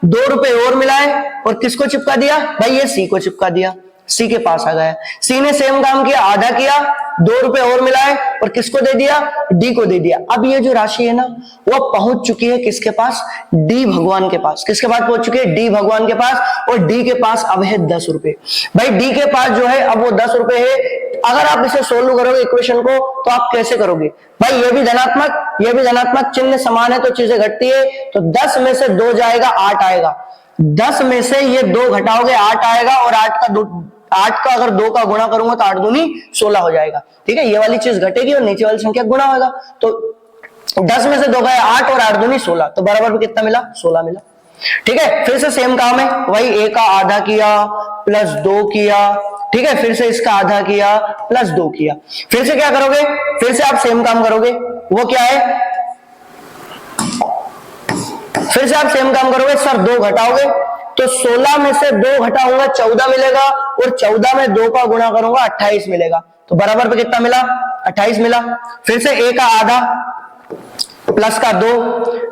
2 रुपए और मिलाए, और किसको चिपका दिया भाई, ये सी को चिपका दिया। सी के पास आ गया। सी ने सेम काम किया, आधा किया, 2 रुपए और मिलाए और किसको दे दिया, डी को दे दिया। अब ये जो राशि है ना वो पहुंच चुकी है किसके पास, डी भगवान के पास। किसके पास पहुंच चुकी है, डी भगवान के पास। और डी के पास अब है 10 रुपए। भाई डी के पास जो है अब वो 10 रुपए है। अगर आप इसे सोल्व करोगे इक्वेशन को तो आप कैसे करोगे, भाई ये भी धनात्मक चिन्ह समान है तो चीजें घटती है। तो 10 में से 2 जाएगा, 8 आएगा। 10 में से ये 2 घटाओगे, 8 आएगा। और 8 का अगर 2 का गुणा करूंगा तो 8 दूनी 16 हो जाएगा। ठीक है, ये वाली चीज घटेगी और नीचे वाली संख्या गुणा होगा। तो 10 में से 2 गए 8 और 8 दूनी 16, तो बराबर में कितना मिला, 16 मिला। ठीक है, फिर से सेम काम है, वही ए का आधा किया प्लस 2 किया। ठीक है, फिर से इसका आधा किया प्लस 2 किया। फिर से क्या करोगे, फिर से आप सेम काम करोगे। वो क्या है, फिर से आप सेम काम करोगे, सर 2 घटाओगे तो 16 में से 2 घटाऊंगा 14 मिलेगा। और 14 में 2 का गुणा करूंगा 28 मिलेगा। तो बराबर पे कितना मिला, 28 मिला। फिर से ए का आधा प्लस का 2,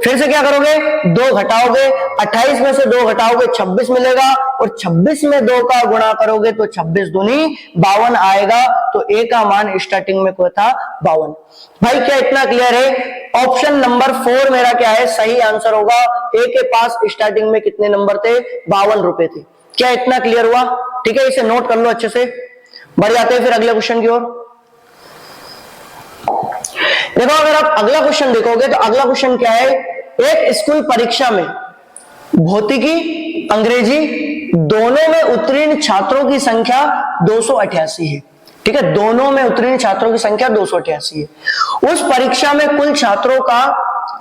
फिर से क्या करोगे, 2 घटाओगे, 28 में से 2 घटाओगे 26 मिलेगा। और 26 में 2 का गुणा करोगे तो 26 दूनी 52 आएगा। तो ए का मान स्टार्टिंग में क्या था, 52। भाई क्या इतना क्लियर है। ऑप्शन नंबर 4 मेरा क्या है, सही आंसर होगा। ए के पास स्टार्टिंग में कितने नंबर थे, 52 रुपए थे। क्या इतना क्लियर हुआ। ठीक है, इसे नोट कर लो अच्छे से। बढ़ जाते हैं फिर अगले क्वेश्चन की ओर। देखो अगर आप अगला क्वेश्चन देखोगे तो अगला क्वेश्चन क्या है, एक स्कूल परीक्षा में भौतिकी अंग्रेजी दोनों में उत्तीर्ण छात्रों की संख्या 288 है। ठीक है, दोनों में उत्तीर्ण छात्रों की संख्या 288 है। उस परीक्षा में कुल छात्रों का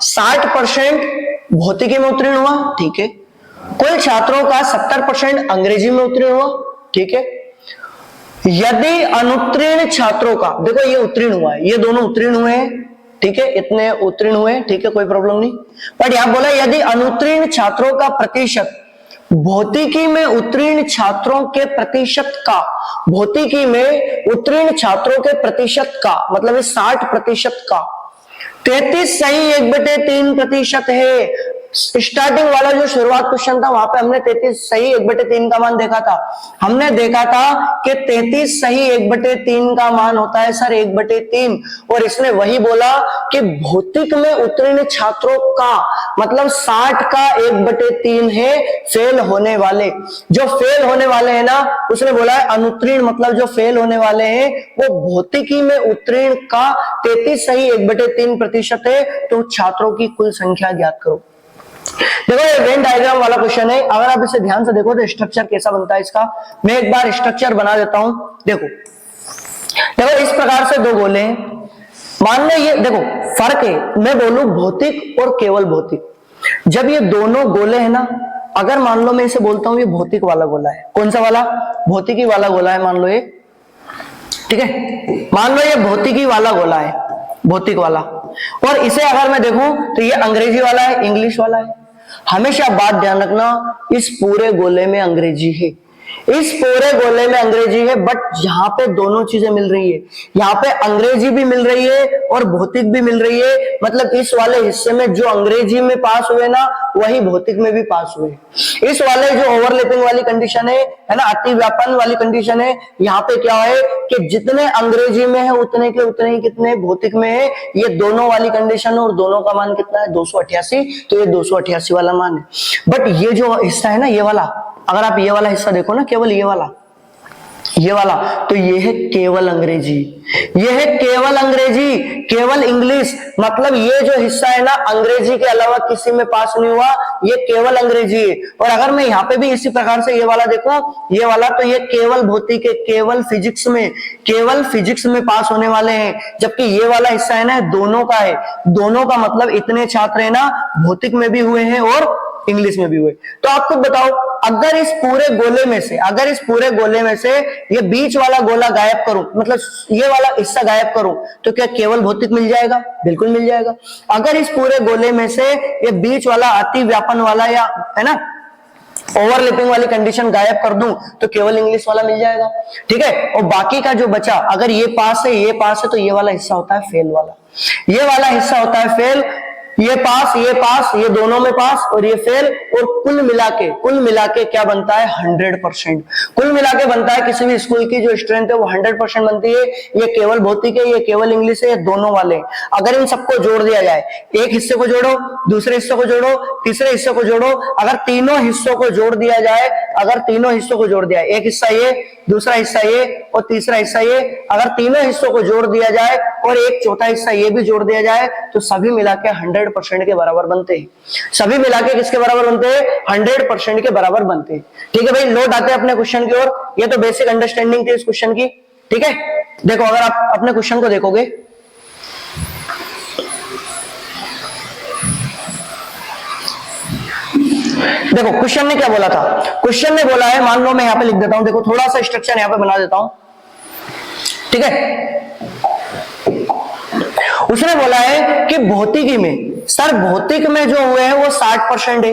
60% भौतिकी में उत्तीर्ण हुआ। ठीक है, कुल छात्रों का 70% अंग्रेजी में उत्तीर्ण हुआ। ठीक है, यदि अनुत्तीर्ण छात्रों का, देखो ये उत्तीर्ण हुआ है, ये दोनों उत्तीर्ण हुए हैं। ठीक है, इतने उत्तीर्ण हुए। ठीक है, कोई प्रॉब्लम नहीं। बट यहां बोला यदि अनुत्तीर्ण छात्रों का प्रतिशत भौतिकी में उत्तीर्ण छात्रों के प्रतिशत का, भौतिकी में उत्तीर्ण छात्रों के प्रतिशत का मतलब 60% का 33 सही 1/3% है। स्टार्टिंग वाला जो शुरुआत क्वेश्चन था वहां पे हमने 33 सही 1/3 का मान देखा था। हमने देखा था कि 33 सही 1/3 का मान होता है सर 1/3। और इसने वही बोला कि भौतिक में उत्तीर्ण छात्रों का मतलब 60 का 1/3 है फेल होने वाले। जो फेल होने वाले हैं ना, उसने बोला है अनुत्तीर्ण मतलब जो फेल होने वाले हैं वो भौतिकी में उत्तीर्ण का 33 सही 1/3% है। तो छात्रों की कुल संख्या ज्ञात करो। देखो ये वेन डायग्राम वाला क्वेश्चन है। अगर आप इसे ध्यान से देखो तो स्ट्रक्चर कैसा बनता है इसका, मैं एक बार स्ट्रक्चर बना देता हूं। देखो इस प्रकार से 2 गोले हैं। मान लो ये देखो फर्क है, मैं बोलूं भौतिक और केवल भौतिक। जब ये दोनों गोले हैं ना, अगर मान लो मैं इसे बोलता हूं ये भौतिक वाला गोला है, कौन सा वाला, भौतिकी वाला गोला है मान लो ये। ठीक है, मान लो ये भौतिकी वाला गोला है, भौतिक वाला। और इसे अगर मैं देखूं तो ये अंग्रेजी वाला है, इंग्लिश वाला है। हमेशा बात ध्यान रखना, इस पूरे गोले में अंग्रेजी है, इस पूरे गोले में अंग्रेजी है। बट यहाँ पे दोनों चीजें मिल रही है, यहाँ पे अंग्रेजी भी मिल रही है और भौतिक भी मिल रही है। मतलब इस वाले हिस्से में जो अंग्रेजी में पास हुए ना वही भौतिक में भी पास हुए। इस वाले जो ओवरलैपिंग वाली कंडीशन है ना, अति व्यापन वाली कंडीशन है, यहाँ पे क्या है कि जितने अंग्रेजी में है उतने के उतने ही कितने भौतिक में है। ये दोनों वाली कंडीशन है और दोनों का मान कितना है 288। तो ये 288 वाला मान है। बट ये जो हिस्सा है ना ये वाला, अगर आप ये वाला हिस्सा देखो ना, केवल ये वाला, तो ये है केवल अंग्रेजी, ये है केवल अंग्रेजी, केवल इंग्लिश। मतलब ये जो हिस्सा है ना अंग्रेजी के अलावा किसी में पास नहीं हुआ, ये केवल अंग्रेजी है। और अगर मैं यहाँ पे भी इसी प्रकार से ये वाला देखो, ये वाला, तो ये केवल भौतिक है, केवल फिजिक्स में पास होने वाले हैं। जबकि ये वाला हिस्सा है ना दोनों का है, दोनों का मतलब इतने छात्र है ना भौतिक में भी हुए हैं और इंग्लिश में भी हुए। तो आप खुद बताओ, अगर इस पूरे गोले में से ये बीच वाला गोला गायब करूं, मतलब ये वाला हिस्सा गायब करूं, तो क्या केवल भौतिक मिल जाएगा? बिल्कुल मिल जाएगा। अगर इस पूरे गोले में से ये बीच वाला अति व्यापन वाला या है ना ओवरलैपिंग वाली कंडीशन गायब कर दूं तो केवल इंग्लिश वाला मिल जाएगा। ठीक है, और बाकी का जो बचा, अगर ये पास है तो ये वाला हिस्सा होता है फेल वाला, ये वाला हिस्सा होता है फेल। ये पास, ये दोनों में पास और ये फेल, और कुल मिला के क्या बनता है 100%। कुल मिला के बनता है किसी भी स्कूल की जो स्ट्रेंथ है वो 100% बनती है। ये केवल भौतिक है, ये केवल इंग्लिश है, ये दोनों वाले हैं। अगर इन सबको जोड़ दिया जाए, एक हिस्से को जोड़ो, दूसरे हिस्से को जोड़ो, तीसरे हिस्से को जोड़ो, अगर तीनों हिस्सों को जोड़ दिया जाए, एक हिस्सा ये, दूसरा हिस्सा ये और तीसरा हिस्सा ये, अगर तीनों हिस्सों को जोड़ दिया जाए और एक चौथा हिस्सा ये भी जोड़ दिया जाए तो सभी मिला के 100% के बराबर बनते हैं। सभी मिला के किसके बराबर बनते हैं? 100% के बराबर बनते हैं। ठीक है भाई, लौट आते हैं अपने क्वेश्चन की ओर। ये तो बेसिक अंडरस्टैंडिंग थी इस क्वेश्चन की। ठीक है, देखो अगर आप अपने क्वेश्चन को देखोगे, देखो क्वेश्चन ने क्या बोला था। क्वेश्चन ने बोला है, मान लो मैं यहां पे लिख देता हूं, देखो थोड़ा सा स्ट्रक्चर यहां पे बना देता हूं। ठीक है, उसने बोला है कि भौतिकी में, सर भौतिक में जो हुए हैं वो 60% है,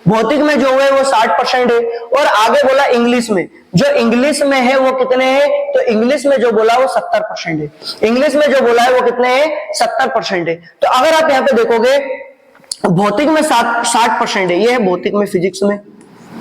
भौतिक में जो हुए वो 60% है, और आगे बोला इंग्लिश में, जो इंग्लिश में है वो कितने हैं, तो इंग्लिश में जो बोला वो 70% है। इंग्लिश में जो बोला है वो कितने हैं? 70% है। तो अगर आप यहां पे देखोगे भौतिक में 60% है, ये है भौतिक में, फिजिक्स में।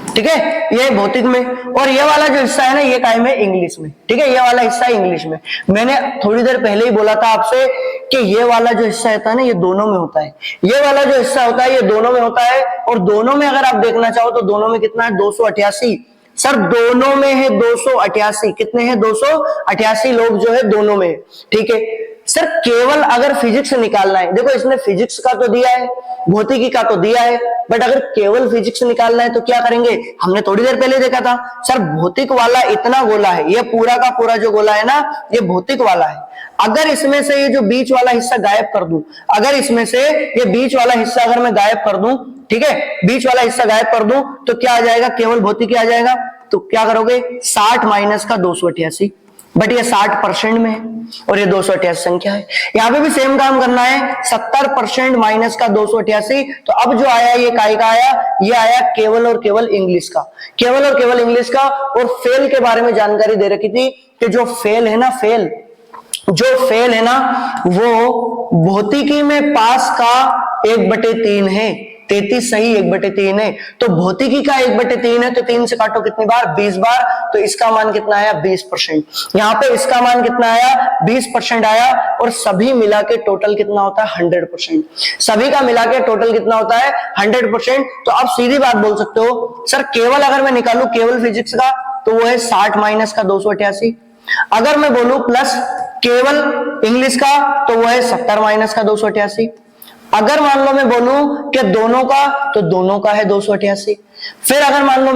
ठीक है, ये भौतिक में, और ये वाला जो हिस्सा है ना ये काय में? इंग्लिश में। ठीक है, ये वाला हिस्सा इंग्लिश में। मैंने थोड़ी देर पहले ही बोला था आपसे कि ये वाला जो हिस्सा होता है ना ये दोनों में होता है, ये वाला जो हिस्सा होता है ये दोनों में होता है, और दोनों में अगर आप देखना चाहो तो दोनों में कितना है? 288। सर दोनों में है 288। कितने हैं? 288 लोग जो है दोनों में। ठीक है सर, केवल अगर फिजिक्स निकालना है, देखो इसने फिजिक्स का तो दिया है, भौतिकी का तो दिया है, बट अगर केवल फिजिक्स निकालना है तो क्या करेंगे? हमने थोड़ी देर पहले देखा था सर, भौतिक वाला इतना गोला है, ये पूरा का पूरा जो गोला है ना ये भौतिक वाला है। अगर इसमें से ये जो बीच वाला हिस्सा गायब कर दूं, अगर इसमें से ये बीच वाला हिस्सा अगर मैं गायब कर दूं, ठीक है, बीच वाला हिस्सा गायब कर दूं तो क्या आ जाएगा? केवल भौतिकी आ जाएगा। तो क्या करोगे? 60 माइनस का 288, बट ये 60% में है और ये 288 संख्या है। यहां पे भी सेम काम करना है, 70% माइनस का 288। तो अब जो आया ये काय का आया? ये आया केवल और केवल इंग्लिश का, केवल और केवल इंग्लिश का। और फेल के बारे में जानकारी दे रखी थी कि जो फेल है ना, जो फेल है ना वो भौतिकी में पास का 1/3 है। 33 सही, 1/3 है। तो भौतिकी का 1/3 है तो 3 से काटो कितनी बार? 20 बार। तो इसका मान कितना आया? 20%। यहाँ पे इसका मान कितना आया? 20% आया। और सभी मिला के टोटल कितना होता है? 100%। सभी का मिला के टोटल कितना होता है? 100%। तो आप सीधी बात बोल सकते हो सर, केवल अगर मैं निकालू केवल फिजिक्स का तो वो है 60 माइनस का 288। अगर मैं बोलूं प्लस केवल इंग्लिश का तो वो है 70 माइनस का 288। अगर मान लो मैं बोलूं कि दोनों का तो दोनों का है 288। फिर अगर मान लो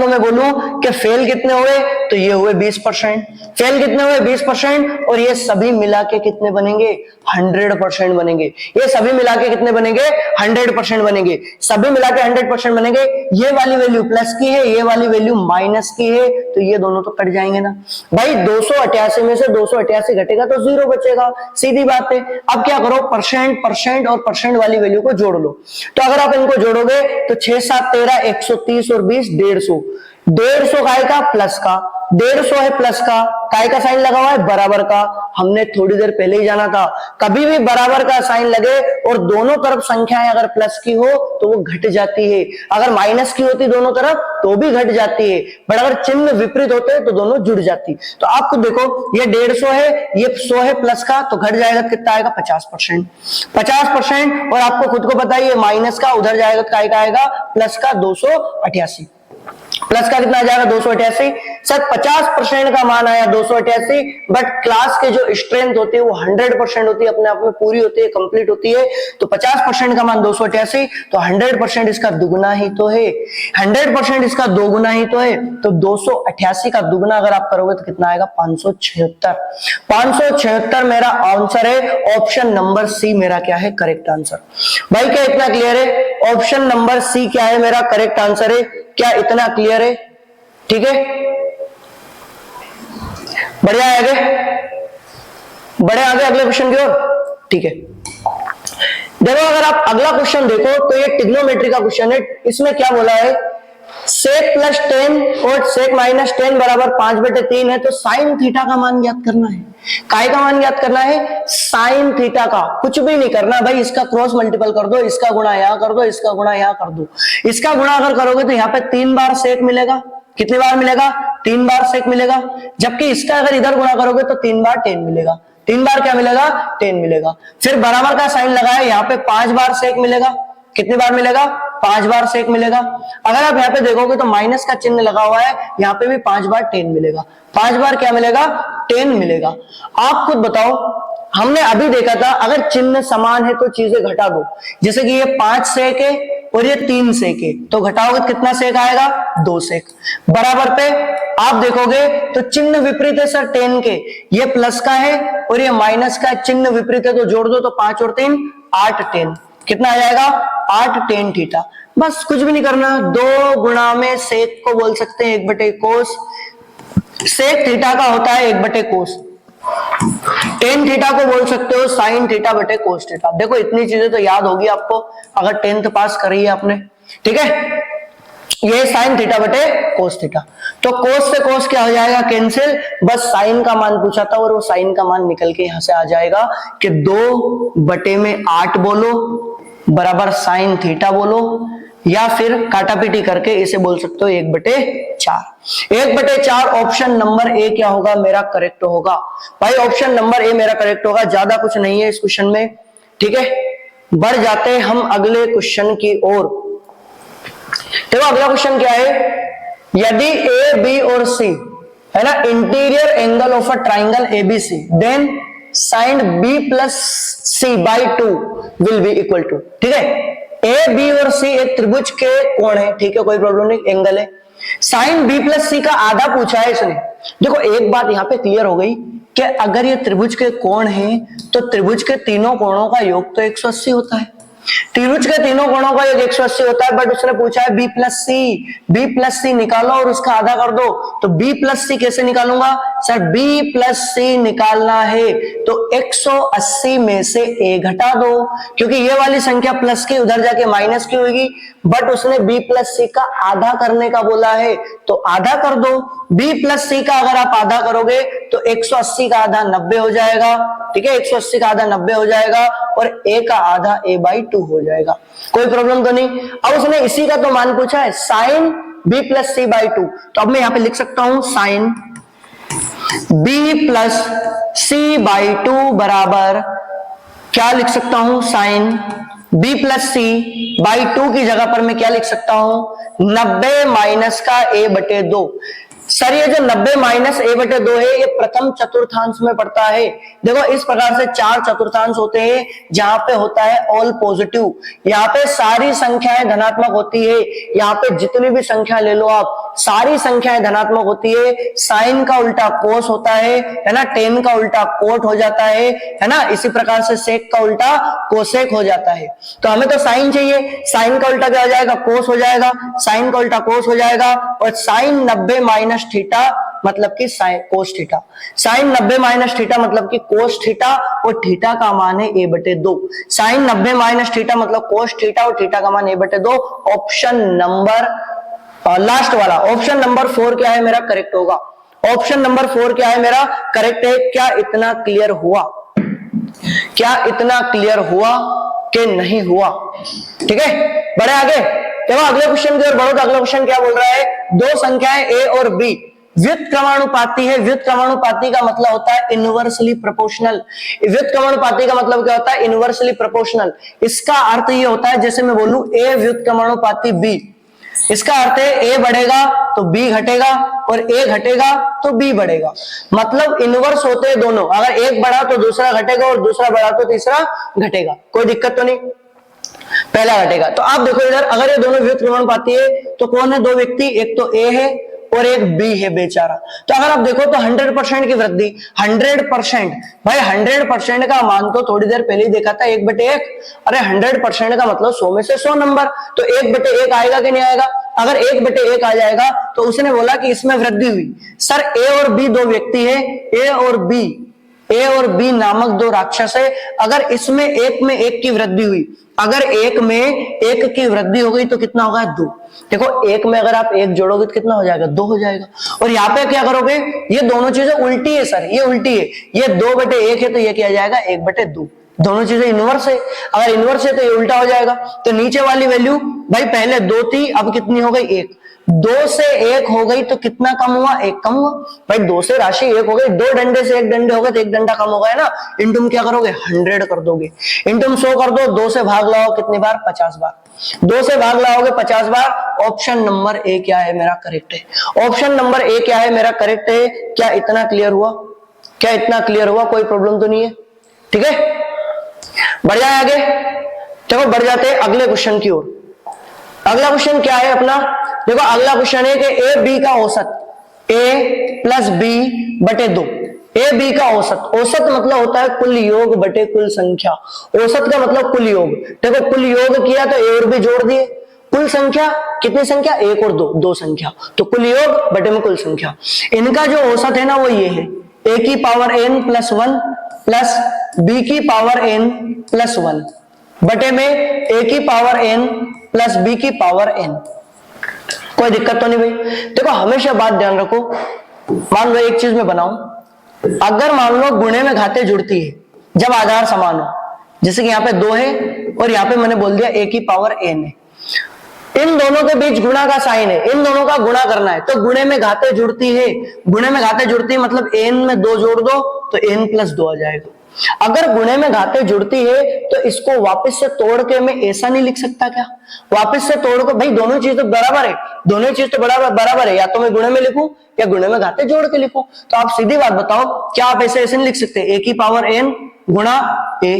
मैं बोलूं कि फेल कितने हुए तो ये हुए 20%। फेल कितने हुए? 20%। और ये सभी मिला के कितने बनेंगे? 100% बनेंगे। ये सभी मिला के कितने बनेंगे? 100% बनेंगे। सभी मिला के 100% बनेंगे। ये वाली वैल्यू प्लस की है, ये वाली वैल्यू माइनस की है, तो ये दोनों तो कट जाएंगे ना भाई। 288 में से 288 घटेगा तो 0 बचेगा, सीधी बात है। अब क्या करो? परसेंट और परसेंट वाली वैल्यू को जोड़ लो। तो अगर आप इनको जोड़ोगे तो 6 7 13 130 और 20 150। 150 काय का? प्लस का। 150 है प्लस का, काय का साइन लगा हुआ है? बराबर का। हमने थोड़ी देर पहले ही जाना था, कभी भी बराबर का साइन लगे और दोनों तरफ संख्याएं अगर प्लस की हो तो वो घट जाती है, अगर माइनस की होती दोनों तरफ तो भी घट जाती है, बट अगर चिन्ह विपरीत होते तो दोनों जुड़ जाती। तो आपको देखो ये 150 है, ये 100 है प्लस का, तो घट जाएगा कितना आएगा? 50%। 50%। और आपको खुद को पता है ये माइनस का, उधर जाएगा काय का आएगा? प्लस का 288। प्लस का कितना आ जाएगा? 288। सर 50% का मान आया 288, बट क्लास के जो स्ट्रेंथ होती है वो 100% होती है, अपने आप में पूरी होती है, कंप्लीट होती है। तो 50% का मान 288, तो 100% इसका दुगना ही तो है, 100% इसका दोगुना ही तो है। तो 288 का दुगना अगर आप करोगे तो कितना आएगा? 576। 576 मेरा आंसर है। ऑप्शन नंबर सी मेरा क्या है? Correct answer. भाई क्या इतना क्लियर है? ऑप्शन नंबर सी क्या है? मेरा करेक्ट आंसर है। क्या इतना क्लियर है? ठीक है, बढ़िया है। बढ़े आगे अगले क्वेश्चन की ओर। ठीक है, देखो अगर आप अगला क्वेश्चन देखो तो ये ट्रिग्नोमेट्री का क्वेश्चन है। इसमें क्या बोला है सेक प्लस 10 और सेक माइनस 10 बराबर 5/3 है, तो साइन थीटा का मान ज्ञात करना है। काय का मान ज्ञात करना है? साइन थीटा का। कुछ भी नहीं करना भाई, इसका क्रॉस मल्टीपल कर दो, इसका गुणा यहां कर दो, इसका गुणा यहां कर दो। इसका गुणा अगर करोगे तो यहाँ पे 3 बार सेक मिलेगा। कितनी बार मिलेगा? 3 बार सेक मिलेगा। जबकि इसका अगर इधर गुणा करोगे तो 3 बार 10 मिलेगा। 3 बार क्या मिलेगा? 10 मिलेगा। फिर बराबर का साइन लगाया, यहाँ पे 5 बार सेक मिलेगा। कितनी बार मिलेगा? 5 बार सेक मिलेगा। अगर आप यहाँ पे देखोगे तो माइनस का चिन्ह लगा हुआ है, यहाँ पे भी 5 बार 10 मिलेगा। 5 बार क्या मिलेगा? 10 मिलेगा। आप खुद बताओ, हमने अभी देखा था अगर चिन्ह समान है तो चीजें घटा दो। जैसे कि ये 5 सेक है और ये 3 सेक है, तो घटाओगे तो कितना सेक आएगा? 2 सेक। बराबर पे आप देखोगे तो चिन्ह विपरीत है सर 10 के, ये प्लस का है और ये माइनस का चिन्ह विपरीत है, तो जोड़ दो तो 5 और 3 8 10। कितना आ जाएगा? 8 10 थीटा। बस कुछ भी नहीं करना, 2 गुणा में सेक को बोल सकते हैं 1/कोस। सेक थीटा का होता है 1/कोस। टेन थीटा को बोल सकते हो साइन थीटा बटे कोस थीटा। देखो इतनी चीजें तो याद होगी आपको अगर 10th पास करी है आपने, ठीक है। ये साइन थीटा बटे कोस थीटा, तो कोस से कोस क्या हो जाएगा? कैंसिल। बस साइन का मान पूछा था और वो साइन का मान निकल के यहां से आ जाएगा कि 2/8 बोलो बराबर साइन थीटा बोलो, या फिर काटापीटी करके इसे बोल सकते हो 1/4। 1/4 ऑप्शन नंबर ए क्या होगा? मेरा करेक्ट होगा भाई। ऑप्शन नंबर ए मेरा करेक्ट होगा। ज्यादा कुछ नहीं है इस क्वेश्चन में, ठीक है। बढ़ जाते हैं हम अगले क्वेश्चन की ओर। देखो अगला क्वेश्चन क्या है? यदि ए बी और सी है ना interior angle of a triangle ABC, then sine B plus C by 2 will be equal to, ठीक है। ए बी और सी एक त्रिभुज के कोण है, ठीक है, कोई प्रॉब्लम नहीं, एंगल है। साइन बी प्लस सी का आधा पूछा है इसने। देखो एक बात यहां पे क्लियर हो गई कि अगर ये त्रिभुज के कोण है तो त्रिभुज के तीनों कोणों का योग तो 180 होता है। त्रिभुज के तीनों कोणों का योग 180 होता है, बट उसने पूछा है बी प्लस सी निकालो और उसका आधा कर दो। तो बी प्लस सी कैसे निकालूंगा? सर बी प्लस सी निकालना है तो 180 में से ए घटा दो, क्योंकि ये वाली संख्या प्लस की उधर जाके माइनस की होगी, बट उसने बी प्लस सी का आधा करने का बोला है तो आधा कर दो। बी प्लस सी का अगर आप आधा करोगे तो 180 का आधा 90 हो जाएगा, ठीक है। 180 का आधा 90 हो जाएगा और ए का आधा a बाई 2 हो जाएगा। कोई प्रॉब्लम तो नहीं। अब उसने इसी का तो मान पूछा है sine b plus C by 2, तो अब मैं यहां पे लिख सकता हूं sine b plus C by 2 बराबर क्या लिख सकता हूं? Sine b plus C by 2 की जगह पर मैं क्या लिख सकता हूं? 90 माइनस का a/2। सर ये जो 90 माइनस a/2 है ये प्रथम चतुर्थांश में पड़ता है। देखो इस प्रकार से 4 चतुर्थांश होते हैं जहां पे होता है ऑल पॉजिटिव, यहाँ पे सारी संख्याएं धनात्मक होती है। यहाँ पे जितनी भी संख्या ले लो आप, सारी संख्याएं धनात्मक होती है। साइन का उल्टा कोस होता है ना, टेन का उल्टा कोट हो जाता है ना, इसी प्रकार से सेक का उल्टा कोसेक हो जाता है। तो हमें तो साइन चाहिए, साइन का उल्टा क्या हो जाएगा? कोस हो जाएगा, साइन का उल्टा कोस हो जाएगा, और साइन 90 माइनस थीटा मतलब कि cos theta. Sine 90 minus theta मतलब कि कोस थीटा, और थीटा का मान है a/2। साइन 90 माइनस थीटा मतलब कोस थीटा और थीटा का मान a/2। ऑप्शन नंबर लास्ट वाला ऑप्शन नंबर 4 क्या है मेरा? करेक्ट होगा। ऑप्शन नंबर 4 क्या है मेरा? करेक्ट है। क्या इतना क्लियर हुआ? क्या इतना क्लियर हुआ कि नहीं हुआ? ठीक है, बढ़े आगे। देखो अगले क्वेश्चन की ओर बढ़ो तो अगला क्वेश्चन क्या बोल रहा है? दो संख्याएं a और b व्युत्क्रमानुपाती है। व्युत्क्रमानुपाती का मतलब होता है इनवर्सली प्रोपोर्शनल। व्युत्क्रमानुपाती का मतलब क्या होता है? Inversely proportional. इसका अर्थ ये होता है जैसे मैं बोलूं a व्युत्क्रमानुपाती b, इसका अर्थ है a बढ़ेगा तो b घटेगा और a घटेगा तो b बढ़ेगा। मतलब इनवर्स होते हैं दोनों, अगर एक बढ़ा तो दूसरा घटेगा और दूसरा बढ़ा तो तीसरा घटेगा। कोई दिक्कत तो नहीं, पहला घटेगा। तो आप देखो इधर अगर ये दोनों व्युत्क्रमानुपाती है तो कौन है? दो व्यक्ति, एक तो a है और एक b है बेचारा। तो अगर आप देखो तो 100% की वृद्धि, 100% भाई 100% का मान तो थोड़ी देर पहले ही देखा था 1/1। अरे 100% का मतलब 100 में से 100 नंबर, तो 1/1 आएगा कि नहीं आएगा? अगर 1/1 आ जाएगा तो उसने बोला कि इसमें वृद्धि हुई। सर a और b दो व्यक्ति है, a और b ए और बी नामक दो राक्षस है, अगर इसमें एक में एक की वृद्धि हुई, अगर एक में एक की वृद्धि हो गई तो कितना होगा? 2। देखो एक में अगर आप एक जोड़ोगे तो कितना हो जाएगा? 2 हो जाएगा। और यहाँ पे क्या करोगे? ये दोनों चीजें उल्टी है सर, ये उल्टी है, ये 2/1 है तो ये क्या जाएगा? 1/2। दोनों चीजें इनवर्स है, अगर इनवर्स है तो ये उल्टा हो जाएगा। तो नीचे वाली वैल्यू भाई पहले 2 थी, अब कितनी हो गई? 1। 2 से 1 हो गई तो कितना कम हुआ? 1 कम हुआ। भाई 2 से राशि 1 हो गई, 2 डंडे से 1 डंडे हो गए तो 1 डंडा कम हो गया ना। इन तुम क्या करोगे? 100 कर दोगे। इन तुम 100 कर दो, 2 से भाग लाओ कितनी बार? 50 बार। 2 से भाग लाओगे 50 बार। ऑप्शन नंबर ए क्या है मेरा? करेक्ट है। ऑप्शन नंबर ए क्या है मेरा? करेक्ट है। क्या इतना क्लियर हुआ? क्या इतना क्लियर हुआ? कोई प्रॉब्लम तो नहीं है? ठीक है, बढ़ जाए आगे। देखो बढ़ जाते हैं अगले क्वेश्चन की ओर। अगला क्वेश्चन क्या है अपना? देखो अगला क्वेश्चन है कि ए बी का औसत, ए प्लस बी बटे 2। ए बी का औसत, औसत मतलब होता है कुल योग बटे कुल संख्या। औसत का मतलब कुल योग। देखो कुल योग किया तो ए और बी जोड़ दिए, कुल संख्या कितनी संख्या? 1 और 2, 2 संख्या, तो कुल योग बटे में कुल संख्या। इनका जो औसत है ना वो ये है, ए की power n plus 1 plus B की पावर n प्लस 1 बटे में ए की पावर n प्लस बी की पावर n। कोई दिक्कत तो नहीं भाई? देखो हमेशा बात ध्यान रखो, मान लो एक चीज में बनाऊं, अगर मान लो गुणे में घाते जुड़ती है जब आधार समान हो, जैसे कि यहाँ पे 2 है और यहाँ पे मैंने बोल दिया a की पावर n है, इन दोनों के बीच गुणा का साइन है, इन दोनों का गुणा करना है, तो गुणे में घाते जुड़ती है, गुणे में घाते जुड़ती है मतलब n में 2 जोड़ दो तो n प्लस 2 आ जाएगा। अगर गुणे में घाते जुड़ती है तो इसको वापस से तोड़ के मैं ऐसा नहीं लिख सकता क्या? वापस से तोड़ को, भाई दोनों चीज तो बराबर है, दोनों चीज तो बराबर है, या तो मैं गुणे में लिखूं या गुणे में घाते जोड़ के लिखूं। तो आप सीधी बात बताओ, क्या आप ऐसे ऐसे नहीं लिख सकते? a की पावर n गुणा a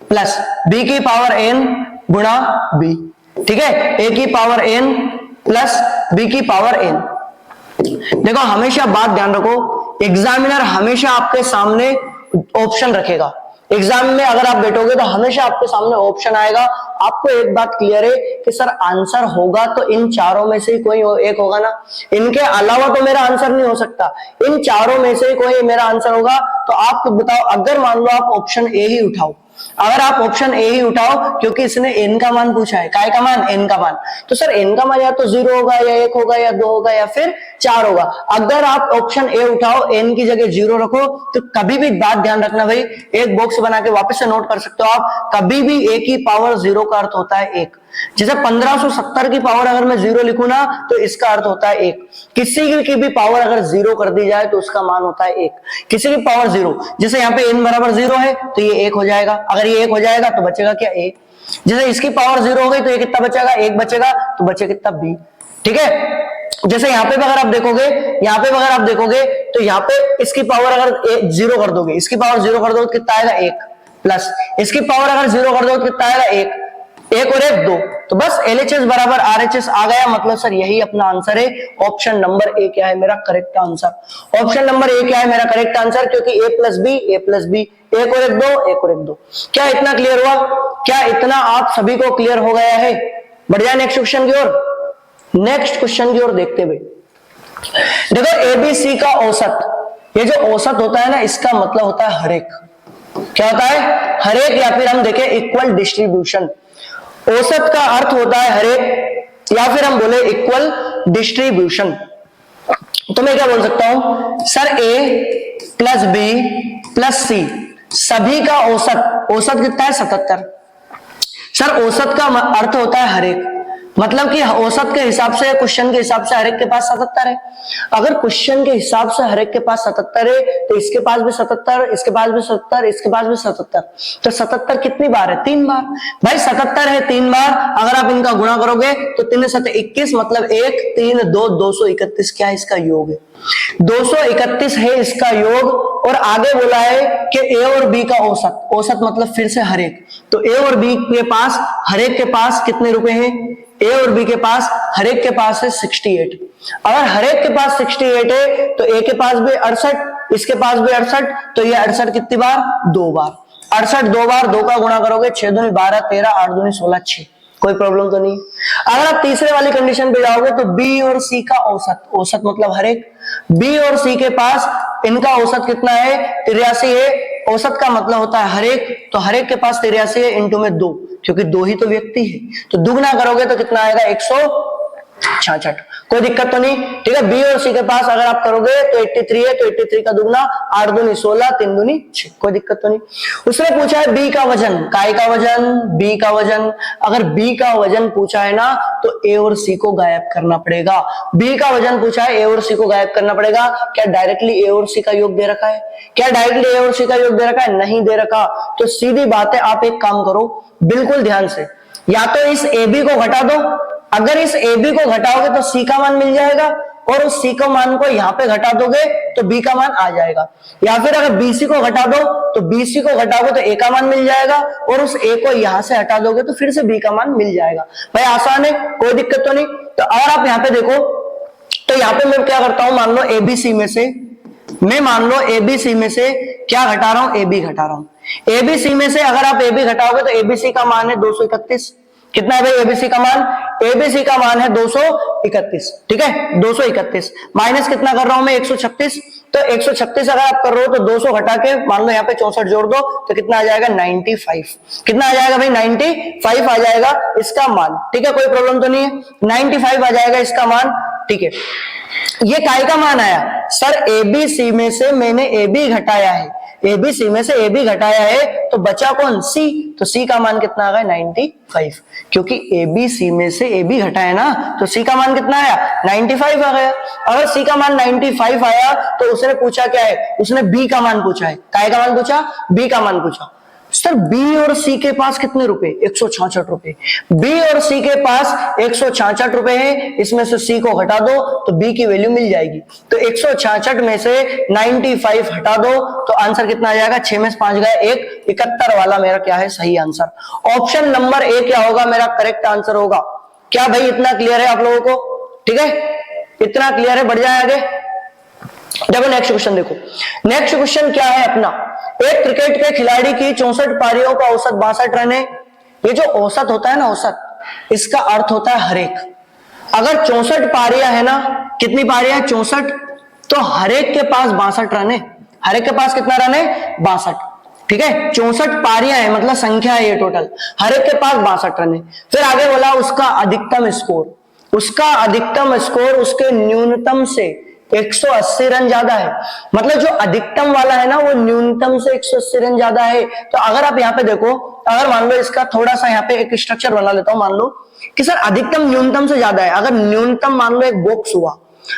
प्लस b की पावर n गुणा b, ठीक है, a की पावर n प्लस b की पावर n। देखो हमेशा बात ध्यान रखो, एग्जामिनर हमेशा आपके सामने ऑप्शन रखेगा। एग्जाम में अगर आप बैठोगे तो हमेशा आपके सामने ऑप्शन आएगा। आपको एक बात क्लियर है कि सर आंसर होगा तो इन चारों में से ही कोई एक होगा ना, इनके अलावा तो मेरा आंसर नहीं हो सकता, इन चारों में से ही कोई मेरा आंसर होगा। तो आप खुद बताओ, अगर मान लो आप ऑप्शन ए ही उठाओ, अगर आप ऑप्शन ए ही उठाओ, क्योंकि इसने n का मान पूछा है, काय का मान? n का मान, तो सर n का मान या तो 0 होगा या 1 होगा या 2 होगा या फिर 4 होगा। अगर आप ऑप्शन ए उठाओ, n की जगह 0 रखो, तो कभी भी बात ध्यान रखना भाई, एक बॉक्स बना के वापस से नोट कर सकते हो आप, कभी भी a की पावर 0 का अर्थ होता है 1। जैसे 1570 की पावर अगर मैं 0 लिखूं ना तो इसका अर्थ होता है 1। किसी की भी पावर अगर 0 कर दी जाए तो उसका मान होता है 1, किसी की पावर 0। जैसे यहाँ पे n बराबर 0 है तो ये 1 हो जाएगा, अगर ये 1 हो जाएगा तो बचेगा क्या? a। जैसे इसकी पावर 0 हो गई तो ये कितना बचेगा? 1 बचेगा, तो बचे कितना? b, ठीक है। जैसे यहाँ पे अगर आप देखोगे, यहाँ पे अगर आप देखोगे तो यहाँ पे इसकी पावर अगर 0 कर दोगे, इसकी पावर 0 कर दोगे तो कितना आएगा? 1 प्लस इसकी पावर अगर 0 कर दोगे तो कितना आएगा? 1, 1 और 1 2, तो बस LHS बराबर RHS आ गया। मतलब सर यही अपना आंसर है। ऑप्शन नंबर ए क्या है मेरा correct answer? Option number A क्या है मेरा करेक्ट आंसर? क्योंकि a प्लस बी, 1 और 1 2, 1 और 1 2। क्या इतना क्लियर हुआ? क्या इतना आप सभी को क्लियर हो गया है? बढ़िया, नेक्स्ट क्वेश्चन की ओर, नेक्स्ट क्वेश्चन की ओर देखते हुए देखो, ABC का औसत, ये जो औसत होता है ना, इसका मतलब होता है हर एक। क्या होता है? हर एक, या फिर हम देखें इक्वल डिस्ट्रीब्यूशन। औसत का अर्थ होता है हर एक, या फिर हम बोले इक्वल डिस्ट्रीब्यूशन। तो मैं क्या बोल सकता हूं? Sir A plus B plus C सभी का औसत, औसत कितना है? 77। सर औसत का अर्थ होता है हर एक, मतलब कि औसत के हिसाब से, क्वेश्चन के हिसाब से हर एक के पास 77 है। अगर क्वेश्चन के हिसाब से हर एक के पास 77 है तो इसके पास भी 77, इसके पास भी 77, इसके पास भी 77, तो 77 कितनी बार है? 3 बार। भाई 77 है 3 बार, अगर आप इनका गुणा करोगे तो 3 7 21, मतलब 1 3 2 231 क्या है? इसका योग है 231 है इसका योग। और आगे बोला है कि A और B का औसत, औसत मतलब फिर से हर एक, तो A और B के पास, हर एक के पास कितने रुपए हैं? A और B के पास, हर एक के पास है 68। अगर हर एक के पास 68 है तो A के पास भी 68, इसके पास भी 68, तो ये 68 कितनी बार? 2 बार। 68 2 बार, 2 का गुणा करोगे 6 दूनी 12, 13, 8 दूनी 16, 6। कोई प्रॉब्लम तो नहीं। अगर आप तीसरे वाली कंडीशन पे जाओगे तो B और C का औसत, औसत मतलब हर एक, B और C के पास इनका औसत कितना है? 83 है, औसत का मतलब होता है हर एक, तो हर एक के पास 83 है, इंटू में 2, क्योंकि 2 ही तो व्यक्ति है, तो दुगना करोगे तो कितना आएगा 166। कोई दिक्कत तो नहीं, ठीक है। बी और सी के पास अगर आप करोगे तो 83 है, तो 83 का दुगना 8 दूनी 16, 3 दूनी 6, कोई दिक्कत तो नहीं। उसने पूछा है बी का वजन, काय का वजन, बी का वजन। अगर बी का वजन पूछा है ना तो ए और सी को गायब करना पड़ेगा। बी का वजन पूछा है, ए और सी को गायब करना पड़ेगा। क्या डायरेक्टली ए और सी का योग दे रखा है? क्या डायरेक्टली ए और सी का योग दे रखा है? नहीं दे रखा। तो सीधी बात है, आप एक काम करो बिल्कुल ध्यान से, या तो इस ए बी को घटा दो, अगर इस ए बी को घटाओगे तो सी का मान मिल जाएगा, और उस सी का मान को यहां पे घटा दोगे तो बी का मान आ जाएगा। या फिर अगर बीसी को घटा दो तो बीसी को घटाओगे तो ए का मान मिल जाएगा, और उस ए को यहां से हटा दोगे तो फिर से बी का मान मिल जाएगा। भाई आसान है, कोई दिक्कत तो नहीं। तो अगर आप यहां पे देखो तो यहां पे मैं क्या करता हूं, मान लो एबीसी में से, मैं मान लो एबीसी में से क्या घटा रहा हूं, ए बी घटा रहा हूं। एबीसी में से अगर आप ए बी घटाओगे तो एबीसी का मान है 231। कितना है भाई एबीसी का मान? एबीसी का मान है 231, ठीक है 231। माइनस कितना कर रहा हूं मैं 136, तो 136 अगर आप कर रहे हो तो 200 घटा के मान लो यहाँ पे 64 जोड़ दो तो कितना आ जाएगा 95। कितना आ जाएगा भाई 95 आ जाएगा इसका मान, ठीक है कोई प्रॉब्लम तो नहीं है, 95 आ जाएगा इसका मान, ठीक है। ये काय का मान आया सर, एबीसी में से मैंने ए बी घटाया है, एबीसी में से ए बी घटाया है तो बचा कौन? सी। तो सी का मान कितना आ गया 95, क्योंकि एबीसी में से ए बी घटाया ना तो सी का मान कितना आया 95 आ गया। अगर सी का मान 95 आया तो उसने पूछा क्या है, उसने बी का मान पूछा है। काय का मान पूछा? बी का मान पूछा। सर बी और सी के पास कितने रुपए? 166 रुपए। बी और सी के पास 166 रुपए है, इसमें से सी को घटा दो तो बी की वैल्यू मिल जाएगी। तो 166 में से 95 हटा दो तो आंसर कितना आ जाएगा? 6 में से 5 गए 1, 71 वाला मेरा क्या है सही आंसर। ऑप्शन नंबर ए क्या होगा मेरा करेक्ट आंसर होगा। क्या भाई इतना क्लियर है आप लोगों को? ठीक है इतना क्लियर है, बढ़ जाए आगे। देखो नेक्स्ट क्वेश्चन देखो, नेक्स्ट क्वेश्चन क्या है अपना, एक क्रिकेट के खिलाड़ी की 64 पारियों का औसत 62 रन है। ये जो औसत होता है ना औसत, इसका अर्थ होता है हर एक। अगर 64 पारियां है ना, कितनी पारियां? 64, तो हर एक के पास 62 रन है। हर एक के पास कितना रन है? 62, ठीक है 64 पारियां है मतलब संख्या है ये टोटल, हर एक के पास 62 रन है। फिर आगे बोला उसका अधिकतम स्कोर, उसका अधिकतम स्कोर उसके न्यूनतम से 180 रन ज्यादा है। मतलब जो अधिकतम वाला है ना वो न्यूनतम से 180 रन ज्यादा है। तो अगर आप यहाँ पे देखो, अगर मान लो इसका थोड़ा सा यहाँ पे एक स्ट्रक्चर बना लेता हूं, मान लो कि सर अधिकतम न्यूनतम से ज्यादा है। अगर न्यूनतम मान लो एक बॉक्स हुआ,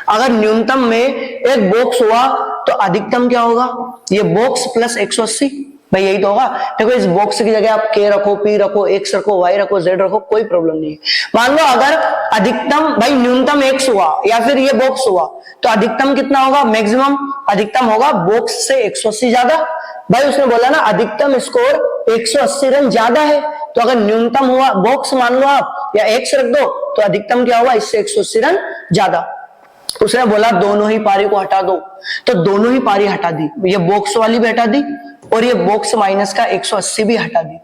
अगर न्यूनतम में एक बॉक्स हुआ तो अधिकतम क्या होगा? ये बॉक्स प्लस 180, भाई यही तो होगा। देखो इस बॉक्स की जगह आप के रखो, पी रखो, एक्स रखो, वाई रखो, जेड रखो, कोई प्रॉब्लम नहीं है। मान लो अगर अधिकतम भाई न्यूनतम एक्स हुआ या फिर ये बॉक्स हुआ तो अधिकतम कितना होगा? मैक्सिमम अधिकतम होगा बॉक्स से 180 ज्यादा। भाई उसने बोला ना अधिकतम स्कोर 180 रन ज्यादा है, तो अगर न्यूनतम हुआ बॉक्स मान लो आप या एक्स रख दो तो अधिकतम क्या हुआ? इससे 180 रन ज्यादा। उसने बोला दोनों ही पारी को हटा दो, तो दोनों ही पारी हटा दी, ये बॉक्स वाली भी हटा दी और ये बॉक्स माइनस का 180 भी हटा दी।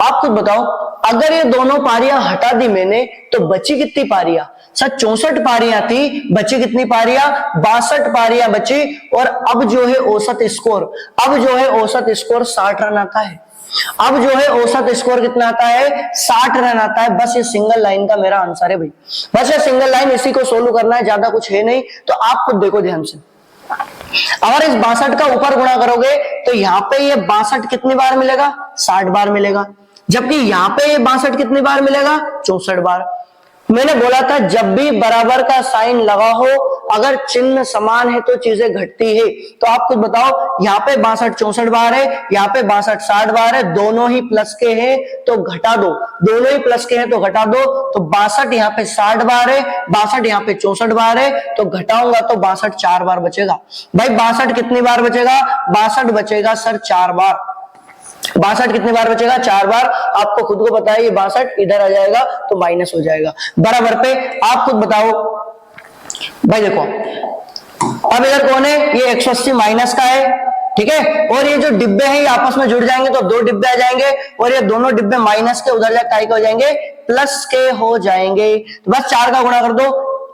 आप खुद बताओ अगर ये दोनों पारियां हटा दी मैंने तो बची कितनी पारियां? सर 64 पारियां थी, बची कितनी पारियां? 62 पारियां बची। और अब जो है औसत स्कोर, अब जो है औसत स्कोर 60 रन आता है। अब जो है औसत स्कोर कितना आता है? 60 रन आता है। बस ये सिंगल लाइन का मेरा आंसर है भाई, बस ये सिंगल लाइन, इसी को सोल्व करना है, ज्यादा कुछ है नहीं। तो आप खुद देखो ध्यान से, अगर इस 62 का ऊपर गुणा करोगे तो यहाँ पे ये 62 कितनी बार मिलेगा? 60 बार मिलेगा। जबकि यहाँ पे ये 62 कितनी बार मिलेगा? 64 बार। मैंने बोला था जब भी बराबर का साइन लगा हो, अगर चिन्ह समान है तो चीजें घटती है। तो आप खुद बताओ, यहाँ पे 62 64 बार है, यहाँ पे 62 60 बार है, दोनों ही प्लस के हैं तो घटा दो, दोनों ही प्लस के हैं तो घटा दो। तो 62 यहाँ पे 60 बार है, 62 यहाँ पे 64 बार है, तो घटाऊंगा तो 62 4 बार बचेगा। भाई 62 कितनी बार बचेगा? 62 बचेगा सर 4 बार। 62 कितनी बार बचेगा? 4 बार। आपको खुद को पता है ये 62 इधर आ जाएगा तो माइनस हो जाएगा बराबर पे। आप खुद बताओ भाई, देखो अब इधर कौन है? ये 180 माइनस का है, ठीक है। और ये जो डिब्बे हैं ये आपस में जुड़ जाएंगे तो 2 डिब्बे आ जाएंगे, और ये दोनों डिब्बे माइनस के उधर जाके काय के हो जाएंगे? प्लस के हो जाएंगे। तो बस 4 का गुणा कर दो,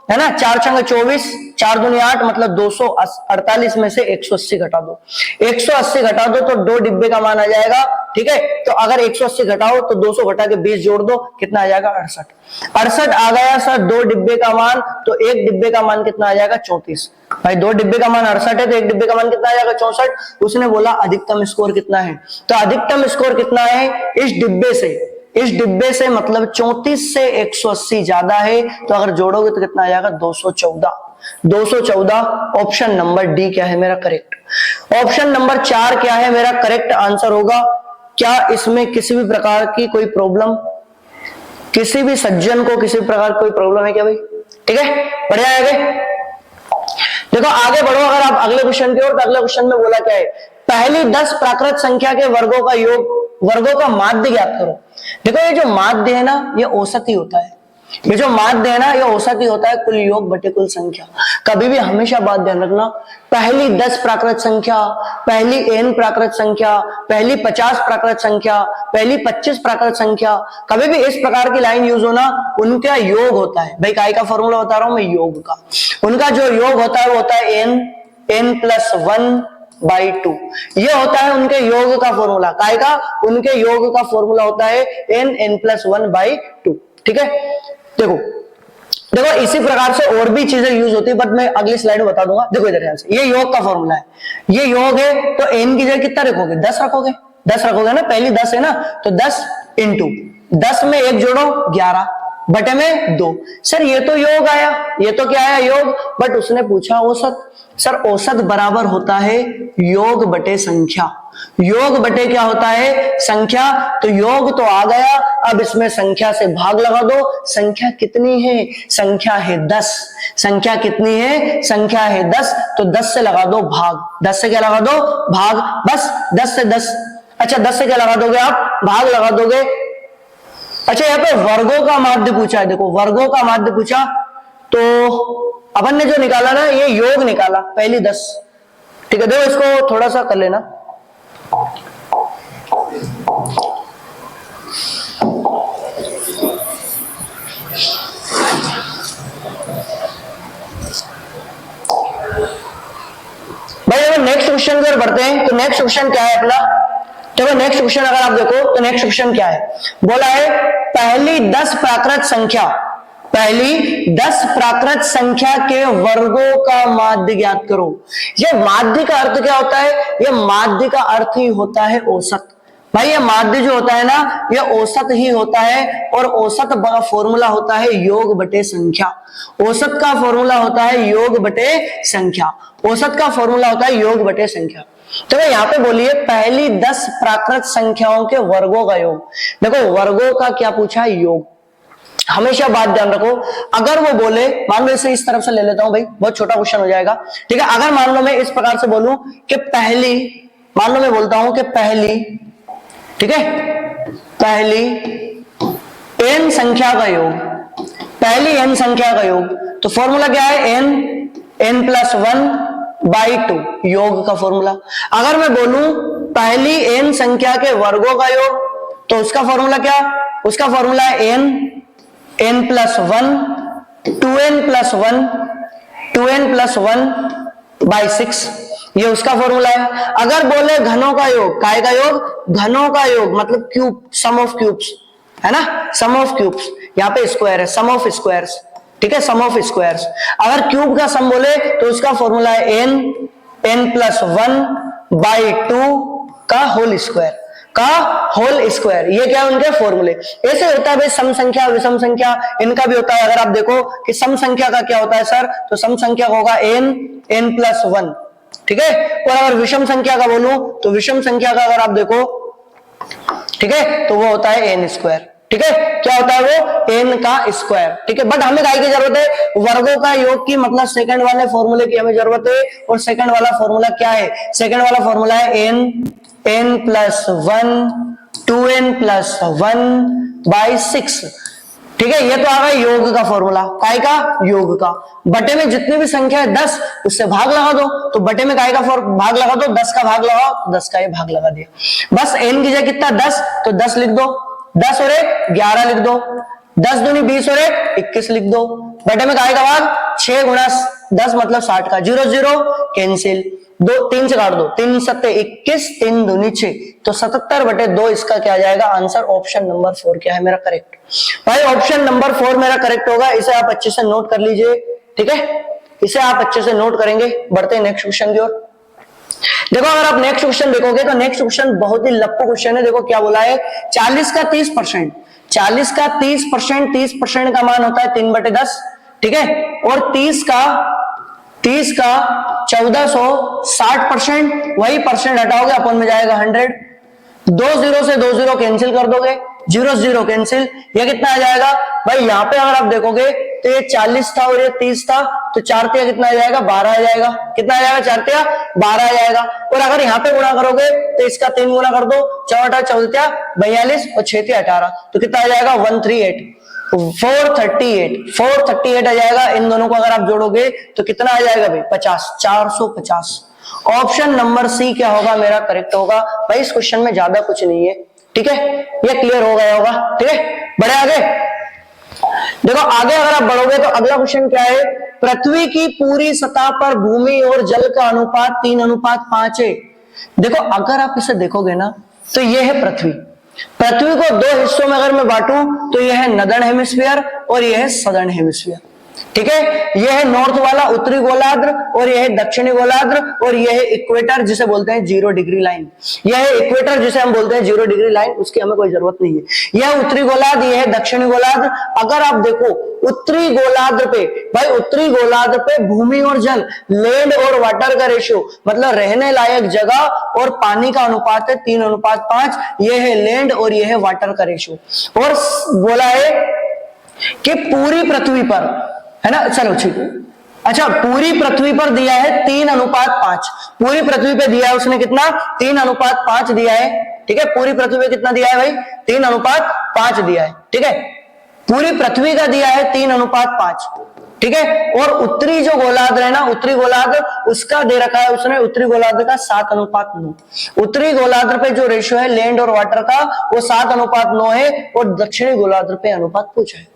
है ना, 4 छंग 24, 4 दूनी 8, मतलब 248 में से 180 घटा दो। 180 घटा दो तो 2 डिब्बे का मान आ जाएगा, ठीक है। तो अगर 180 घटाओ तो 200 घटा के 20 जोड़ दो, कितना आ जाएगा 68। 68 आ गया सर 2 डिब्बे का मान, तो 1 डिब्बे का मान कितना आ जाएगा 34। भाई 2 डिब्बे का मान 68 है तो 1 डिब्बे का मान कितना आ जाएगा 64। उसने बोला अधिकतम स्कोर कितना है, तो अधिकतम स्कोर कितना है इस डिब्बे से मतलब 34 से 180 ज्यादा है, तो अगर जोड़ोगे तो कितना आ जाएगा 214। 214 ऑप्शन नंबर डी क्या है मेरा करेक्ट। ऑप्शन नंबर 4 क्या है मेरा करेक्ट आंसर होगा। क्या इसमें किसी भी प्रकार की कोई प्रॉब्लम, किसी भी सज्जन को किसी भी प्रकार कोई प्रॉब्लम है क्या भाई? ठीक है, बढ़िया है आगे। देखो आगे बढ़ो अगर आप अगले क्वेश्चन की ओर, तो अगले क्वेश्चन में बोला क्या है, पहली 10 प्राकृत संख्या के वर्गों का योग, वर्गों का माध्य ज्ञात करो। देखो ये जो माध्य है ना ये औसत ही होता है, ये जो माध्य है ना ये औसत ही होता है कुल योग बटे कुल संख्या। कभी भी हमेशा बात ध्यान रखना, पहली 10 प्राकृत संख्या, पहली n प्राकृत संख्या, पहली 50 प्राकृत संख्या, पहली 25 प्राकृत संख्या, कभी भी इस प्रकार की लाइन यूज होना, उनका योग होता है भाई, काय का फॉर्मूला बता रहा हूं मैं योग का, उनका जो योग होता है वो होता है n+1/2। ये होता है उनके योग का फॉर्मूला, काय का, उनके योग का फॉर्मूला होता है n+1/2। ठीक है, देखो इसी प्रकार से और भी चीजें यूज होती है, बट मैं अगली स्लाइड में बता दूंगा। देखो इधर ध्यान से, ये योग का फॉर्मूला है, ये योग है तो n की जगह कितना रखोगे 10 रखोगे, 10 रखोगे ना, पहली 10 है ना, तो 10 इंटू 10 में 1 जोड़ो 11 बटे में 2। सर ये तो योग आया, ये तो क्या आया योग, बट उसने पूछा औसत। सर औसत बराबर होता है योग बटे संख्या, योग बटे क्या होता है संख्या, तो योग तो आ गया, अब इसमें संख्या से भाग लगा दो। संख्या कितनी है, संख्या है 10, संख्या कितनी है, संख्या है 10, तो 10 से लगा दो भाग, 10 से क्या लगा दो भाग, बस 10 से 10, अच्छा 10 से क्या लगा दोगे आप भाग लगा दोगे। अच्छा यहाँ पे वर्गों का माध्य पूछा है, देखो वर्गों का माध्य पूछा, तो अपन ने जो निकाला ना ये योग निकाला पहली 10, ठीक है। देखो इसको थोड़ा सा कर लेना, भाई अगर नेक्स्ट क्वेश्चन की ओर बढ़ते हैं, तो नेक्स्ट क्वेश्चन क्या है अपना, देखो नेक्स्ट क्वेश्चन अगर आप देखो तो नेक्स्ट क्वेश्चन क्या है, बोला है पहली 10 प्राकृत संख्या, पहली 10 प्राकृत संख्या के वर्गों का माध्य ज्ञात करो। ये माध्य का अर्थ क्या होता है, ये माध्य का अर्थ ही होता है औसत। भाई ये माध्य जो होता है ना ये औसत ही होता है, और औसत का फॉर्मूला होता है योग बटे संख्या, औसत का फॉर्मूला होता है योग बटे संख्या, औसत का फॉर्मूला होता है योग बटे संख्या। तो यहाँ पे बोलिए पहली 10 प्राकृत संख्याओं के वर्गों का योग। देखो वर्गों का क्या पूछा है योग, हमेशा बात ध्यान रखो, अगर वो बोले, मान लो इसे इस तरफ से ले लेता हूं भाई, बहुत छोटा क्वेश्चन हो जाएगा, ठीक है। अगर मान लो मैं इस प्रकार से बोलूं कि पहली, मान लो मैं बोलता हूं कि पहली, ठीक है, पहली n संख्या का योग, पहली n संख्या का योग, तो फॉर्मूला क्या है n+1/2 योग का फॉर्मूला। अगर मैं बोलूं पहली n संख्या के वर्गों का योग, तो उसका फॉर्मूला क्या, उसका फॉर्मूला है n+1, 2n+1/6, ये उसका फॉर्मूला है। अगर बोले घनों का योग, काय का योग, घनों का योग मतलब क्यूब, सम ऑफ क्यूब्स है ना, सम ऑफ क्यूब्स, यहाँ पे स्क्वायर है, सम ऑफ स्क्वायर्स, ठीक है, सम ऑफ स्क्वायर्स। अगर क्यूब का सम बोले तो उसका फॉर्मूला है n+1/2 का होल स्क्वायर, का होल स्क्वायर। ये क्या है उनके फॉर्मूले। ऐसे होता है भाई सम संख्या विषम संख्या, इनका भी होता है। अगर आप देखो कि सम संख्या का क्या होता है सर, तो सम संख्या का होगा n+1, ठीक है। और अगर विषम संख्या का बोलूं तो विषम संख्या का अगर आप देखो, ठीक है, तो वो होता है n², ठीक है, क्या होता है वो n का स्क्वायर, ठीक है। बट हमें काय की जरूरत है, वर्गों का योग की, मतलब सेकंड वाले फॉर्मूले की हमें जरूरत है। और सेकंड वाला फॉर्मूला क्या है, सेकंड वाला फॉर्मूला है n+1, 2n+1/6, ठीक है। ये तो आ गया योग का फॉर्मूला, काय का, योग का। बटे में जितनी भी संख्या है 10, उससे भाग लगा दो, तो बटे में काय का भाग लगा दो, 10 का भाग लगाओ, 10 का ये भाग लगा दिया। बस n की जगह कितना 10, तो 10 लिख दो, 10 और 1 11 लिख दो, 10 दूनी 20 और 1 21 लिख दो, बटे में काय का भाग 6 गुणा 10 मतलब 60 का, 0 0 कैंसिल, 2 3 से काट दो, 3 सत्ते 21, 3 दूनी 6, तो 77/2 इसका क्या आ जाएगा आंसर। ऑप्शन नंबर 4 क्या है मेरा करेक्ट भाई, ऑप्शन नंबर 4 मेरा करेक्ट होगा। इसे आप अच्छे से नोट कर लीजिए, ठीक है, इसे आप अच्छे से नोट करेंगे। बढ़ते हैं नेक्स्ट क्वेश्चन की ओर। देखो अगर आप नेक्स्ट क्वेश्चन देखोगे तो नेक्स्ट क्वेश्चन बहुत ही लप्पू क्वेश्चन है। देखो क्या बोला है, 40 का 30%, 40 का 30%, 30% का मान होता है 3/10, ठीक है, और 30 का 1460%, वही परसेंट हटाओगे अपन में जाएगा 100, 2 0 से 2 0 कैंसिल कर दोगे, 0 0 कैंसिल, ये कितना आ जाएगा भाई। यहाँ पे अगर आप देखोगे तो ये 40 था और ये 30 था, तो 4 तिया कितना आ जाएगा 12 आ जाएगा, कितना आ जाएगा 4 तिया 12 आ जाएगा। और अगर यहाँ पे गुणा करोगे तो इसका 3 गुना कर दो, 4 14 तिया 42 और 6 तिया 18, तो कितना आ जाएगा 138, 438 आ जाएगा। इन दोनों को अगर आप जोड़ोगे तो कितना आ जाएगा भाई 50, 450। ऑप्शन नंबर सी क्या होगा मेरा करेक्ट होगा भाई। इस क्वेश्चन में ज्यादा कुछ नहीं है, ठीक है, ये क्लियर हो गया होगा, ठीक है। बढ़े आगे, देखो आगे अगर आप बढ़ोगे तो अगला क्वेश्चन क्या है, पृथ्वी की पूरी सतह पर भूमि और जल का अनुपात 3:5 है। देखो अगर आप इसे देखोगे ना तो ये है पृथ्वी, पृथ्वी को 2 हिस्सों में अगर मैं बांटूं तो यह है नदर्न हेमिस्फीयर और यह है सदर्न हेमिस्फीयर, ठीक है। यह है नॉर्थ वाला उत्तरी गोलार्ध और यह है दक्षिणी गोलार्ध, और यह है इक्वेटर जिसे बोलते हैं 0 डिग्री लाइन। यह है इक्वेटर जिसे हम बोलते हैं 0 डिग्री लाइन, उसकी हमें कोई जरूरत नहीं है। यह उत्तरी गोलार्ध, यह है दक्षिणी गोलार्ध। अगर आप देखो उत्तरी गोलार्ध पे भाई, उत्तरी गोलार्ध पे भूमि और जल, लैंड और वाटर का रेशियो, मतलब रहने लायक जगह और पानी का अनुपात है 3:5। यह है लैंड और यह है वाटर का रेशियो। और बोला है कि पूरी पृथ्वी पर, है ना, चलो ठीक है, अच्छा पूरी पृथ्वी पर दिया है 3:5, पूरी पृथ्वी पे दिया है उसने कितना 3:5 दिया है, ठीक है। पूरी पृथ्वी पे कितना दिया है भाई 3:5 दिया है, ठीक है। पूरी पृथ्वी का दिया है 3:5, ठीक है। और उत्तरी जो गोलार्ध है ना, उत्तरी गोलार्ध, उसका दे रखा है उसने उत्तरी गोलार्ध का 7:9। उत्तरी गोलार्ध पे जो रेशियो है लैंड और वाटर का वो 7:9 है, और दक्षिणी गोलार्ध पे अनुपात पूछा है।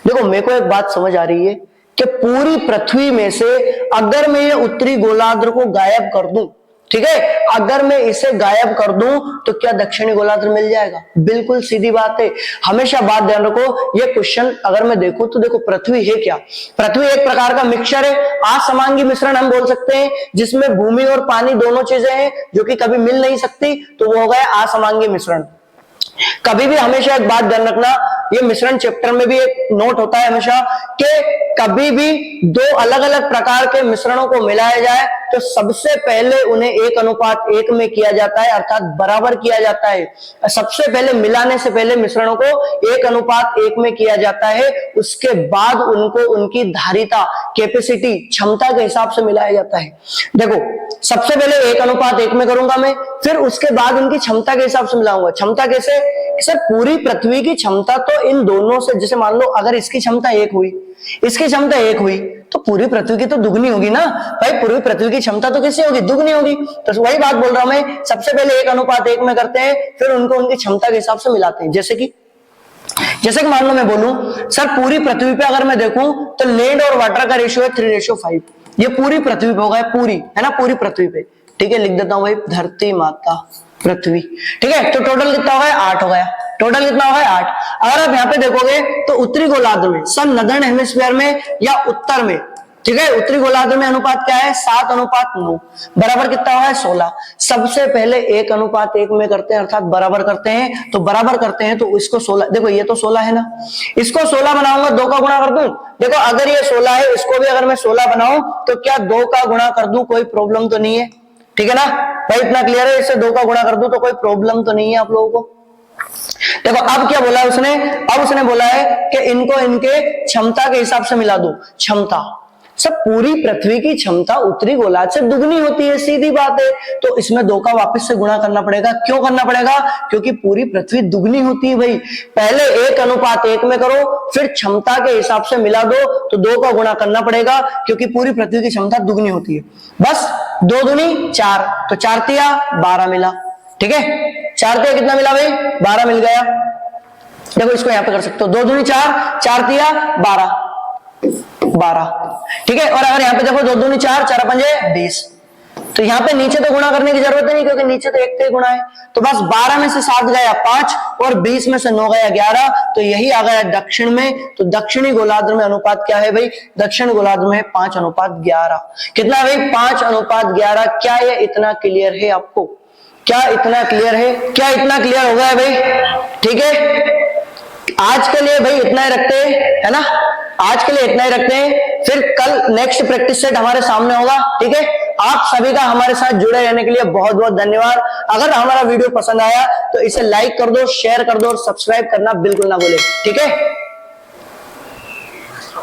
देखो मेरे को एक बात समझ आ रही है कि पूरी पृथ्वी में से अगर मैं ये उत्तरी गोलार्ध को गायब कर दूं, ठीक है, अगर मैं इसे गायब कर दूं तो क्या दक्षिणी गोलार्ध मिल जाएगा? बिल्कुल सीधी बात है। हमेशा बात ध्यान रखो, ये क्वेश्चन अगर मैं देखूं तो देखो पृथ्वी है क्या, पृथ्वी एक प्रकार का मिक्सचर है, असमांगी मिश्रण हम बोल सकते हैं, जिसमें भूमि और पानी दोनों चीजें हैं जो कि कभी मिल नहीं सकती, तो वो हो गया असमांगी मिश्रण। कभी भी हमेशा एक बात ध्यान रखना, ये मिश्रण चैप्टर में भी एक नोट होता है हमेशा कि कभी भी 2 अलग अलग प्रकार के मिश्रणों को मिलाया जाए तो सबसे पहले उन्हें 1:1 में किया जाता है, अर्थात बराबर किया जाता है। सबसे पहले मिलाने से पहले मिश्रणों को 1:1 में किया जाता है, उसके बाद उनको उनकी धारिता, कैपेसिटी, क्षमता के हिसाब से मिलाया जाता है। देखो सबसे पहले 1:1 में करूंगा मैं, फिर उसके बाद उनकी क्षमता के हिसाब से मिलाऊंगा। क्षमता कैसे सर? पूरी पृथ्वी की क्षमता तो इन दोनों से, जैसे मान लो अगर इसकी क्षमता 1 हुई, इसकी क्षमता 1 हुई, तो पूरी पृथ्वी की तो दुगनी होगी ना भाई। पूरी पृथ्वी की क्षमता तो कैसे होगी? दुगनी होगी। तो वही बात बोल रहा हूं मैं, सबसे पहले 1:1 में करते हैं, फिर उनको उनकी क्षमता के हिसाब से मिलाते हैं। जैसे कि मान लो मैं बोलूं सर पूरी पृथ्वी पे अगर मैं देखूं तो लैंड और वाटर का रेशियो है 3:5। ये पूरी पृथ्वी पे होगा, पूरी है ना, पूरी पृथ्वी पे, ठीक है। लिख देता हूं भाई, धरती माता पृथ्वी, ठीक है। तो टोटल कितना हो गया? 8 हो गया। टोटल कितना हो गया? 8। अगर आप यहाँ पे देखोगे तो उत्तरी गोलार्ध में, सब नदर्न हेमिस्फीयर में या उत्तर में, ठीक है, उत्तरी गोलार्ध में अनुपात क्या है? 7:9 बराबर कितना हुआ है? 16। सबसे पहले 1:1 में करते हैं, अर्थात बराबर करते हैं। तो बराबर करते हैं तो इसको 16, देखो ये तो 16 है ना, इसको 16 बनाऊंगा, 2 का गुणा कर दूं। देखो अगर ये 16 है, इसको भी अगर मैं 16 बनाऊं तो क्या 2 का गुणा कर दूं? कोई प्रॉब्लम तो नहीं है, ठीक है ना भाई, इतना क्लियर है। इससे 2 का गुणा कर दूं तो कोई प्रॉब्लम तो नहीं है आप लोगों को। देखो अब क्या बोला उसने? अब उसने बोला है कि इनको इनके क्षमता के हिसाब से मिला दो। क्षमता, सब पूरी पृथ्वी की क्षमता उत्तरी गोलार्ध से दुगनी होती है, सीधी बात है। तो इसमें 2 का वापस से गुणा करना पड़ेगा। क्यों करना पड़ेगा? क्योंकि पूरी पृथ्वी दुगनी होती है भाई। पहले 1:1 में करो, फिर क्षमता के हिसाब से मिला दो, तो 2 का गुणा करना पड़ेगा, क्योंकि पूरी पृथ्वी की क्षमता दुगनी होती है। बस 2 दूनी 4, तो 4 तिया 12 मिला, ठीक है। 4 तिया कितना मिला भाई? 12 मिल गया। देखो इसको यहां पे कर सकते हो, 2 दूनी 4, 4 तिया 12, 12, ठीक है। और अगर यहाँ पे देखो 2 दूनी 4, 4 पंजे 20, तो यहाँ पे नीचे तो गुणा करने की जरूरत नहीं क्योंकि नीचे तो 1 से गुणा है। तो बस 12 में से 7 गया 5 और 20 में से 9 गया 11, तो यही आ गया दक्षिण में। तो दक्षिणी गोलार्ध में अनुपात क्या है भाई? दक्षिण गोलार्ध में 5:11। कितना है भाई? 5:11। क्या ये इतना क्लियर है आपको? क्या इतना क्लियर है? क्या इतना क्लियर हो गया है भाई? ठीक है, आज के लिए भाई इतना ही रखते हैं, है ना। आज के लिए इतना ही रखते हैं, फिर कल नेक्स्ट प्रैक्टिस सेट हमारे सामने होगा, ठीक है। आप सभी का हमारे साथ जुड़े रहने के लिए बहुत बहुत धन्यवाद। अगर हमारा वीडियो पसंद आया तो इसे लाइक कर दो, शेयर कर दो और सब्सक्राइब करना बिल्कुल ना भूलें, ठीक है।